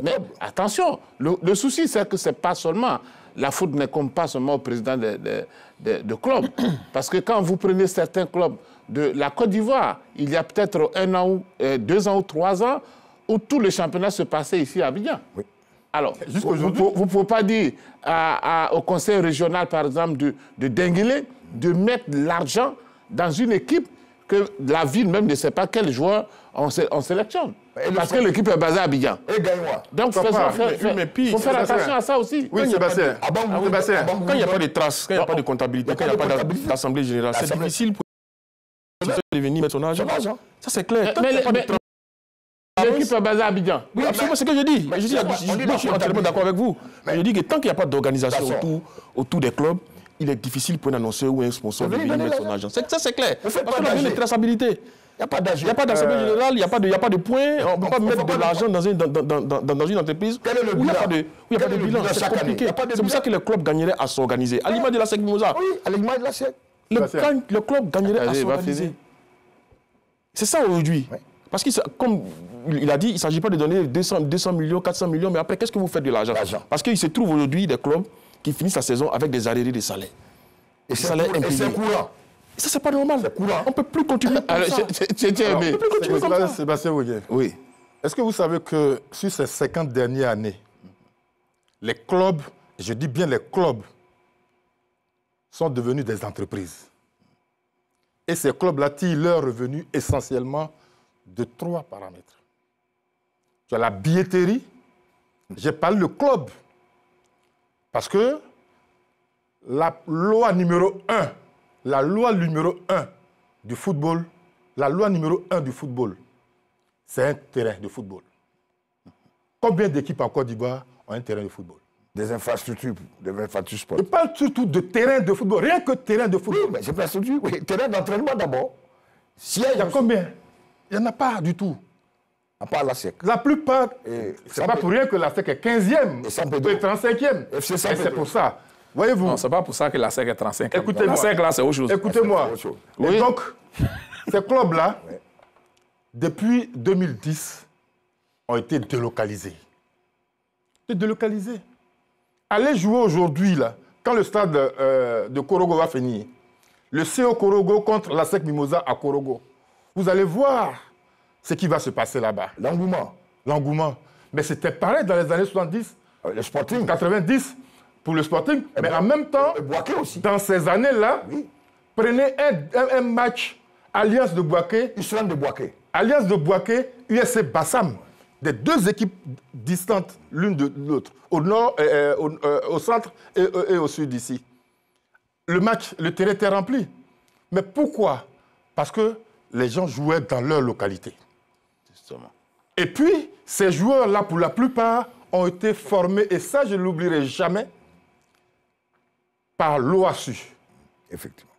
Mais attention, le souci, c'est que ce n'est pas seulement, la faute ne compte pas seulement au président de club. Parce que quand vous prenez certains clubs de la Côte d'Ivoire, il y a peut-être 1 an, 2 ans ou 3 ans, où tout le championnat se passait ici à Abidjan. Oui. Alors, vous ne pouvez pas dire au conseil régional, par exemple, de Denguélé, de mettre l'argent dans une équipe que la ville même ne sait pas quel joueur on sélectionne. Parce que l'équipe est basée à Abidjan.
Et gagne-moi.
Donc, il faut faire attention à ça aussi.
Oui, Sébastien.
Quand il n'y a pas de traces, quand il n'y a pas de comptabilité, quand il n'y a pas d'assemblée générale, c'est difficile pour de venir mettre son argent. Ça, c'est clair.
L'équipe est basée à Abidjan.
Oui, absolument, c'est ce que je dis. Je suis entièrement d'accord avec vous. Mais je dis que tant qu'il n'y a pas d'organisation autour des clubs, il est difficile pour un annonceur ou un sponsor de venir mettre son argent. Ça, c'est clair. Parce qu'on a besoin de traçabilité. Il n'y a pas d'assemblée générale, il n'y a pas de points. On ne peut pas mettre de l'argent dans une entreprise où il n'y a pas de bilan. C'est compliqué. C'est pour ça que le club gagnerait à s'organiser. À l'image de la SEC Mimosa.
Oui, à l'image de la SEC.
Le club gagnerait à s'organiser. C'est ça aujourd'hui. Parce que, comme il a dit, il ne s'agit pas de donner 200 millions, 400 millions, mais après, qu'est-ce que vous faites de l'argent? Parce qu'il se trouve aujourd'hui des clubs qui finissent la saison avec des arriérés de salaire.
Et c'est courant.
Ça, c'est pas normal. On ne peut plus continuer comme ça.
Sébastien Wougué.
Oui.
Est-ce que vous savez que sur ces 50 dernières années, les clubs, je dis bien les clubs, sont devenus des entreprises. Et ces clubs-là tirent leurs revenus essentiellement de 3 paramètres. Tu as la billetterie, j'ai parlé de club, parce que la loi numéro 1 du football, c'est un terrain de football. Combien d'équipes en Côte d'Ivoire ont un terrain de football?
Des infrastructures sportives.
Je parle surtout de terrain de football, rien que terrain de football.
Oui, mais c'est infrastructure, oui. Terrain d'entraînement d'abord.
Il y a combien? Il n'y en a pas du tout.
À part la SEC.
La plupart, c'est pas pour rien que la SEC est 15e, et 35e. Et c'est pour ça. Voyez-vous?
Non, ce n'est pas pour ça que la SEC est 35.
Écoutez-moi.
La SEC, là, c'est autre chose.
Écoutez-moi.
Oui.
Et donc, ces clubs-là, depuis 2010, ont été délocalisés. Délocalisés. Allez jouer aujourd'hui, là, quand le stade de Korogo va finir, le CO Korogo contre la SEC Mimosa à Korogo, vous allez voir ce qui va se passer là-bas.
L'engouement.
L'engouement. Mais c'était pareil dans les années 70,
Le Sporting.
90 pour le Sporting. Mais en même temps,
Boaké aussi.
dans ces années-là,
Oui.
prenez un match Alliance de Boaké,
Islam de Boaké.
Alliance de Boaké, USC Bassam, des deux équipes distantes l'une de l'autre, au nord, au centre et au sud d'ici. Le match, le terrain était rempli. Mais pourquoi? Parce que les gens jouaient dans leur localité.
Justement.
Et puis, ces joueurs-là, pour la plupart, ont été formés, et ça, je ne l'oublierai jamais, par l'OASU,
Effectivement.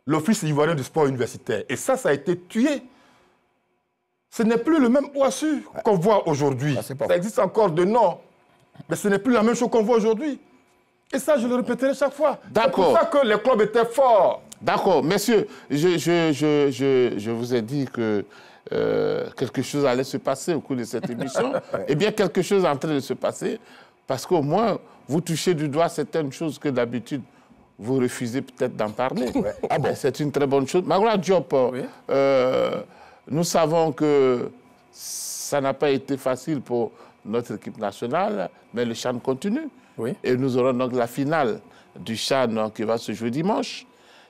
l'Office ivoirien du sport universitaire. Et ça a été tué. Ce n'est plus le même OASU qu'on voit aujourd'hui.
c'est pas
Ça existe encore de nom, mais ce n'est plus la même chose qu'on voit aujourd'hui. Et ça, je le répéterai chaque fois.
D'accord.
C'est pour ça que les clubs étaient forts.
D'accord, messieurs, je vous ai dit que quelque chose allait se passer au cours de cette émission. Eh bien, quelque chose est en train de se passer, parce qu'au moins, vous touchez du doigt certaines choses que d'habitude, vous refusez peut-être d'en parler.
Ah bon?
C'est une très bonne chose. Magoula Diop, nous savons que ça n'a pas été facile pour notre équipe nationale, mais le CHAN continue.
Oui.
Et nous aurons donc la finale du CHAN qui va se jouer dimanche.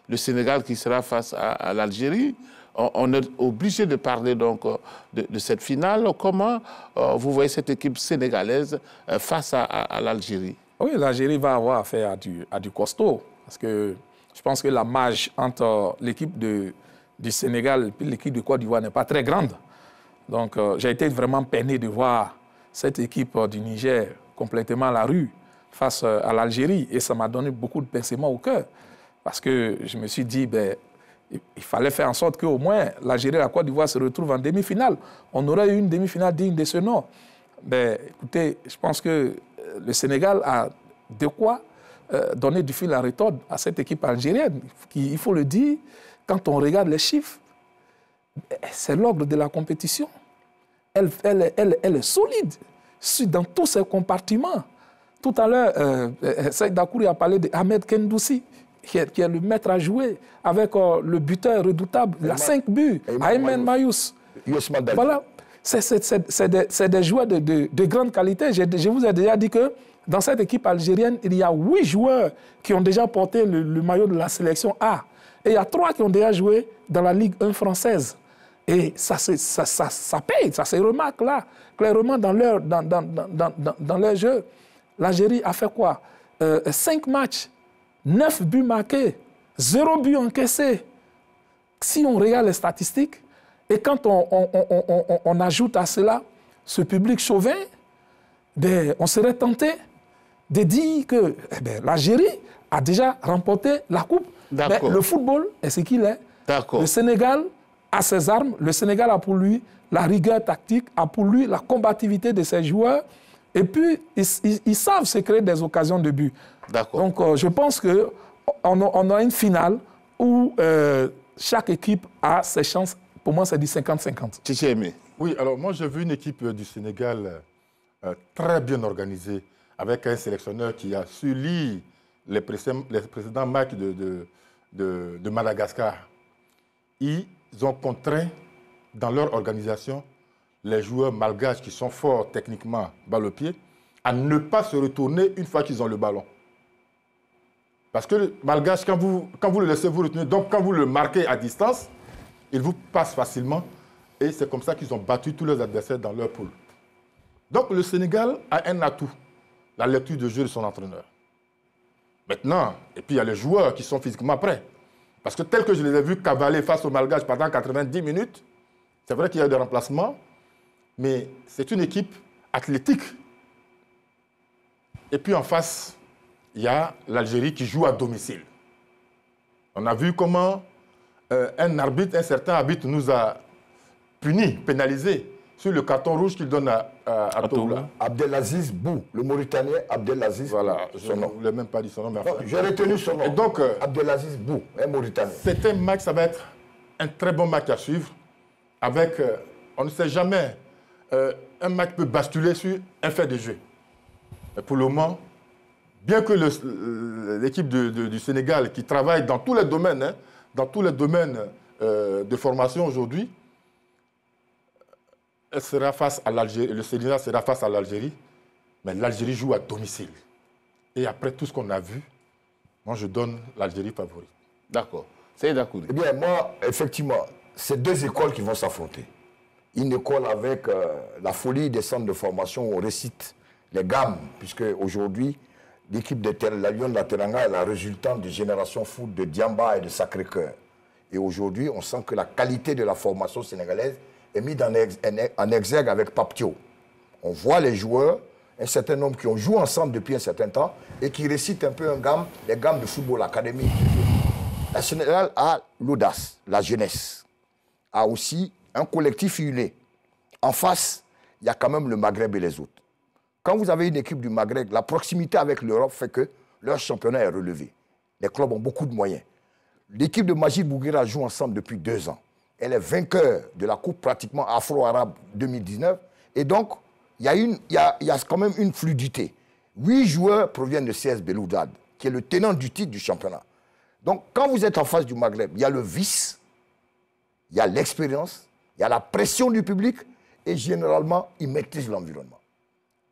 Le Sénégal qui sera face à l'Algérie. On est obligé de parler donc de cette finale. Comment vous voyez cette équipe sénégalaise face à l'Algérie?
Oui, l'Algérie va avoir affaire à du costaud. Parce que je pense que la marge entre l'équipe du Sénégal et l'équipe de Côte d'Ivoire n'est pas très grande. Donc j'ai été vraiment peiné de voir cette équipe du Niger complètement à la rue face à l'Algérie. Et ça m'a donné beaucoup de pincements au cœur. Parce que je me suis dit, ben, il fallait faire en sorte qu'au moins l'Algérie et la Côte d'Ivoire se retrouvent en demi-finale. On aurait eu une demi-finale digne de ce nom. Ben, écoutez, je pense que le Sénégal a de quoi donner du fil à retordre à cette équipe algérienne, qui, il faut le dire, quand on regarde les chiffres, c'est l'ogre de la compétition. Elle est solide dans tous ses compartiments. Tout à l'heure, Saïd Dakouri a parlé d'Ahmed Kendoussi, qui est le maître à jouer, avec le buteur redoutable, il a 5 buts, Ayman Mayous. Voilà, c'est des joueurs de grande qualité. Je vous ai déjà dit que dans cette équipe algérienne, il y a 8 joueurs qui ont déjà porté le maillot de la sélection A. Et il y a 3 qui ont déjà joué dans la Ligue 1 française. Et ça paye, ça se remarque là, clairement dans leur jeu. L'Algérie a fait quoi? 5 matchs, 9 buts marqués, 0 but encaissé. Si on regarde les statistiques, et quand on ajoute à cela ce public chauvin, ben, on serait tenté de dire que l'Algérie a déjà remporté la coupe. Mais le football est ce qu'il est. Le Sénégal a ses armes, le Sénégal a pour lui la rigueur tactique, a pour lui la combativité de ses joueurs. Et puis, ils savent se créer des occasions de but. Donc, je pense qu'on a une finale où chaque équipe a ses chances. Pour moi, c'est du 50-50.
Tchétchémé.
Oui, alors moi, j'ai vu une équipe du Sénégal très bien organisée, avec un sélectionneur qui a su lire les précédents matchs de Madagascar. Ils ont contraint, dans leur organisation, les joueurs malgaches qui sont forts techniquement, balle au pied, à ne pas se retourner une fois qu'ils ont le ballon. Parce que le malgache, quand vous le laissez vous retourner, donc quand vous le marquez à distance, il vous passe facilement. Et c'est comme ça qu'ils ont battu tous leurs adversaires dans leur poule. Donc le Sénégal a un atout, la lecture de jeu de son entraîneur. Maintenant, et puis il y a les joueurs qui sont physiquement prêts. Parce que tel que je les ai vus cavaler face aux Malgaches pendant 90 minutes, c'est vrai qu'il y a des remplacements, mais c'est une équipe athlétique. Et puis en face, il y a l'Algérie qui joue à domicile. On a vu comment un certain arbitre nous a punis, pénalisés. sur le carton rouge qu'il donne à Togoula.
Abdelaziz Bou, le Mauritanien Abdelaziz.
Voilà, je ne l'ai même pas dit son nom. Mais enfin,
j'ai retenu son nom.
Et donc,
Abdelaziz Bou, un Mauritanien.
C'est un match, ça va être un très bon match à suivre. Avec, on ne sait jamais, un match peut basculer sur un fait de jeu. Mais pour le moment, bien que l'équipe du Sénégal qui travaille dans tous les domaines, de formation aujourd'hui, elle sera face à l'Algérie, le Sénégal sera face à l'Algérie, mais l'Algérie joue à domicile. Et après tout ce qu'on a vu, moi je donne l'Algérie favorite.
D'accord. C'est d'accord.
Eh bien, moi, effectivement, c'est deux écoles qui vont s'affronter. Une école avec la folie des centres de formation où on récite les gammes, puisque aujourd'hui, l'équipe de la Lyon de la Teranga est la résultante de génération foot de Diamba et de Sacré-Cœur. Et aujourd'hui, on sent que la qualité de la formation sénégalaise est mise en exergue avec Paptio. On voit les joueurs, un certain nombre qui ont joué ensemble depuis un certain temps et qui récitent un peu les gammes de football académique. La Sénégal a l'audace, la jeunesse, a aussi un collectif uni. En face, il y a quand même le Maghreb et les autres. Quand vous avez une équipe du Maghreb, la proximité avec l'Europe fait que leur championnat est relevé. Les clubs ont beaucoup de moyens. L'équipe de Majid Bouguera joue ensemble depuis 2 ans. Elle est vainqueur de la Coupe pratiquement afro-arabe 2019. Et donc, il y a quand même une fluidité. 8 joueurs proviennent de CS Belouizdad, qui est le tenant du titre du championnat. Donc, quand vous êtes en face du Maghreb, il y a le vice, il y a l'expérience, il y a la pression du public et généralement, ils maîtrisent l'environnement.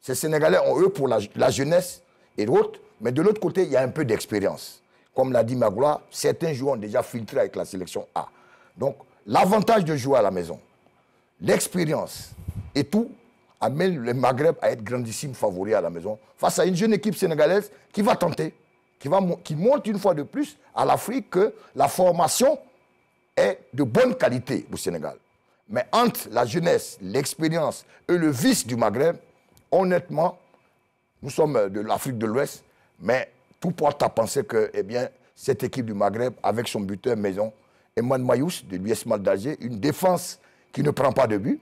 Ces Sénégalais ont eux pour la jeunesse et d'autres, mais de l'autre côté, il y a un peu d'expérience. Comme l'a dit Magloire, certains joueurs ont déjà filtré avec la sélection A. Donc, l'avantage de jouer à la maison, l'expérience et tout, amène le Maghreb à être grandissime favori à la maison face à une jeune équipe sénégalaise qui va tenter, qui montre une fois de plus à l'Afrique que la formation est de bonne qualité au Sénégal. Mais entre la jeunesse, l'expérience et le vice du Maghreb, honnêtement, nous sommes de l'Afrique de l'Ouest, mais tout porte à penser que cette équipe du Maghreb, avec son buteur maison, Eman Mayous, de l'US Mal d'Alger, une défense qui ne prend pas de but.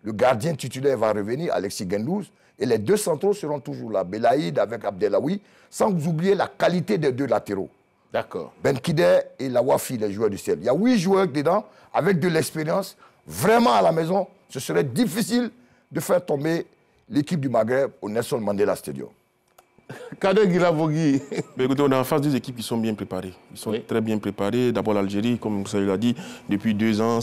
Le gardien titulaire va revenir, Alexis Gendouzi, et les 2 centraux seront toujours là. Belaïd avec Abdelawi, sans oublier la qualité des 2 latéraux.
D'accord.
Ben Kider et Lawafi, les joueurs du ciel. Il y a 8 joueurs dedans, avec de l'expérience. Vraiment, à la maison, ce serait difficile de faire tomber l'équipe du Maghreb au Nelson Mandela Stadium.
Kader Guilavogui.
Écoutez, on est en face des équipes qui sont bien préparées. Ils sont très bien préparés. D'abord l'Algérie, comme vous l'a dit, depuis 2 ans,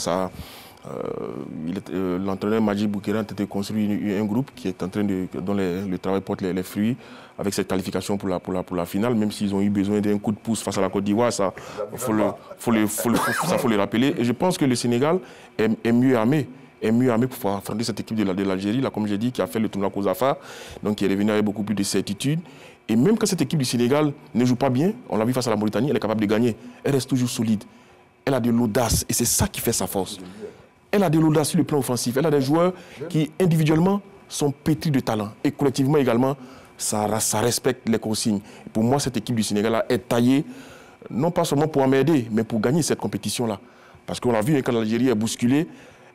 l'entraîneur Majid Bouguera a été construit un groupe qui est en train dont le travail porte les fruits avec cette qualification pour la finale, même s'ils ont eu besoin d'un coup de pouce face à la Côte d'Ivoire, ça faut le rappeler. Et je pense que le Sénégal est mieux armé. pour pouvoir affronter cette équipe de l'Algérie, là, comme j'ai dit, qui a fait le tournoi Kozafa, donc qui est revenu avec beaucoup plus de certitude. Et même quand cette équipe du Sénégal ne joue pas bien, on l'a vu face à la Mauritanie, elle est capable de gagner. Elle reste toujours solide. Elle a de l'audace et c'est ça qui fait sa force. Elle a de l'audace sur le plan offensif. Elle a des joueurs qui, individuellement, sont pétris de talent. Et collectivement également, ça respecte les consignes. Et pour moi, cette équipe du Sénégal est taillée, non pas seulement pour emmerder, mais pour gagner cette compétition-là. Parce qu'on l'a vu, quand l'Algérie est bousculée,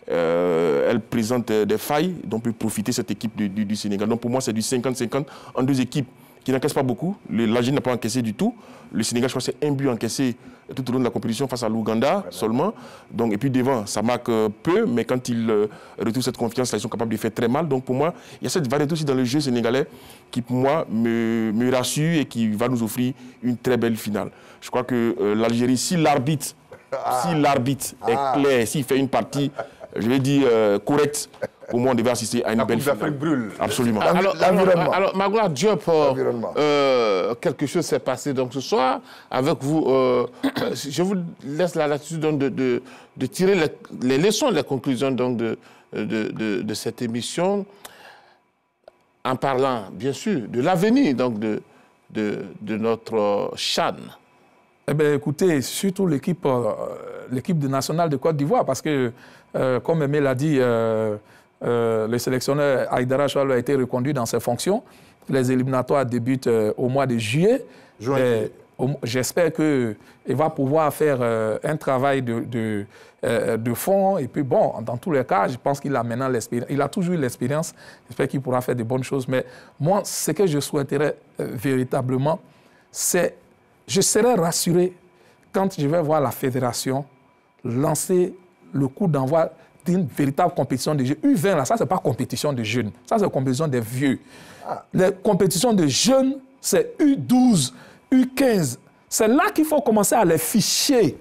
elle présente des failles dont peut profiter cette équipe du Sénégal. Donc pour moi, c'est du 50-50 en 2 équipes qui n'encaissent pas beaucoup. L'Algérie n'a pas encaissé du tout. Le Sénégal, je crois que c'est un but encaissé tout au long de la compétition face à l'Ouganda seulement. Donc, et puis devant, ça marque peu, mais quand ils retrouvent cette confiance, là, ils sont capables de faire très mal. Donc pour moi, il y a cette variété aussi dans le jeu sénégalais qui, pour moi, me rassure et qui va nous offrir une très belle finale. Je crois que l'Algérie, si l'arbitre est clair, s'il fait une partie, je vais dire, correcte, pour moi, on devait assister à une belle finale.
L'Afrique brûle.
Absolument.
Alors Magloire Diop, quelque chose s'est passé donc ce soir avec vous. Je vous laisse la latitude de tirer les leçons, les conclusions donc, de cette émission, en parlant, bien sûr, de l'avenir donc de notre CHAN.
Eh bien, écoutez, surtout l'équipe nationale de Côte d'Ivoire, parce que, comme Aimé l'a dit, le sélectionneur Aïdara Choualou a été reconduit dans ses fonctions. Les éliminatoires débutent au mois de juillet. j'espère qu'il va pouvoir faire un travail de fond. Et puis bon, dans tous les cas, je pense qu'il a maintenant l'expérience. Il a toujours eu l'expérience. J'espère qu'il pourra faire de bonnes choses. Mais moi, ce que je souhaiterais véritablement, c'est... Je serai rassuré quand je vais voir la fédération lancer le coup d'envoi d'une véritable compétition de jeunes. U20, là, ça, ce n'est pas compétition de jeunes. Ça, c'est compétition des vieux. Les compétitions de jeunes, c'est U12, U15. C'est là qu'il faut commencer à les ficher.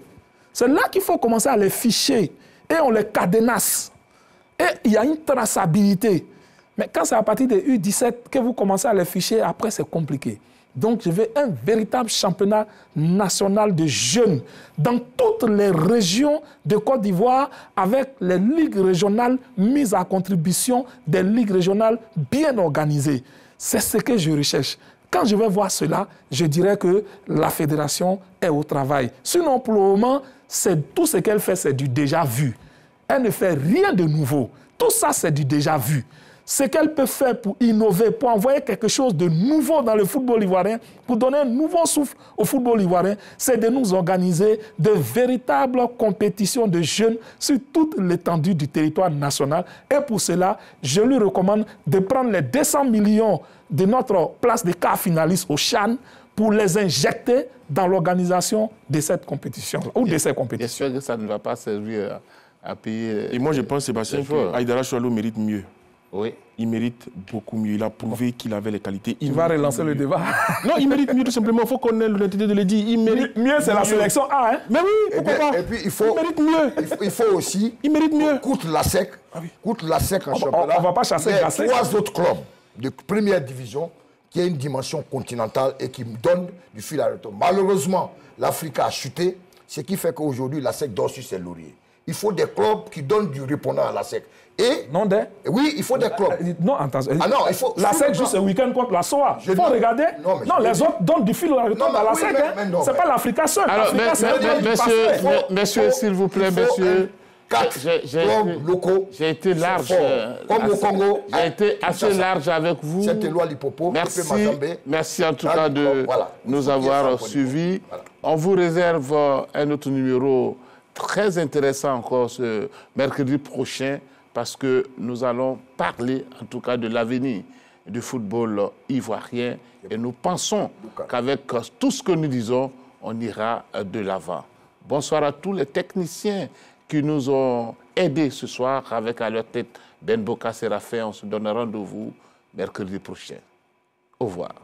C'est là qu'il faut commencer à les ficher. Et on les cadenasse. Et il y a une traçabilité. Mais quand c'est à partir de U17 que vous commencez à les ficher, après, c'est compliqué. Donc, je veux un véritable championnat national de jeunes dans toutes les régions de Côte d'Ivoire avec les ligues régionales mises à contribution, des ligues régionales bien organisées. C'est ce que je recherche. Quand je vais voir cela, je dirais que la fédération est au travail. Sinon, pour le moment, tout ce qu'elle fait, c'est du déjà vu. Elle ne fait rien de nouveau. Tout ça, c'est du déjà vu. Ce qu'elle peut faire pour innover, pour envoyer quelque chose de nouveau dans le football ivoirien, pour donner un nouveau souffle au football ivoirien, c'est de nous organiser de véritables compétitions de jeunes sur toute l'étendue du territoire national. Et pour cela, je lui recommande de prendre les 200 millions de notre place de quart finaliste au CHAN pour les injecter dans l'organisation de cette compétition ou de ces compétitions.
Bien sûr que ça ne va pas servir à payer...
Et moi, je pense, Sébastien, qu'Aïdara Choualo mérite mieux.
Oui.
Il mérite beaucoup mieux. Il a prouvé qu'il avait les qualités.
Il va relancer le débat.
Non, il mérite mieux tout simplement. Il faut qu'on ait l'honnêteté de le dire. Il mérite
mieux, c'est la sélection A. Hein?
Mais oui, pourquoi pas.
Et puis, il
mérite mieux.
Il faut aussi...
Il mérite mieux.
Contre la SEC, en championnat,
on va pas chasser
il y a
Gasset.
3 autres clubs de première division qui ont une dimension continentale et qui donnent du fil à retordre. Malheureusement, l'Afrique a chuté, ce qui fait qu'aujourd'hui, la SEC dort sur ses lauriers. Il faut des clubs qui donnent du répondant à la SEC. Et
non,
oui, il faut des clubs.
Non, attention.
Ah non, il faut.
La SEC joue ce week-end contre la SOA. Il faut regarder. Non, les autres donnent du fil à retordre à la SEC. Ce n'est pas l'Africa seule.
Alors, messieurs, s'il vous plaît, messieurs.
4 clubs locaux.
J'ai été large.
Comme au Congo.
J'ai été assez large avec vous.
C'était loi Lipopo.
Merci en tout cas de nous avoir suivis. On vous réserve un autre numéro très intéressant encore ce mercredi prochain parce que nous allons parler en tout cas de l'avenir du football ivoirien et nous pensons qu'avec tout ce que nous disons, on ira de l'avant. Bonsoir à tous les techniciens qui nous ont aidés ce soir avec à leur tête Ben Boka Séraphin. On se donne rendez-vous mercredi prochain. Au revoir.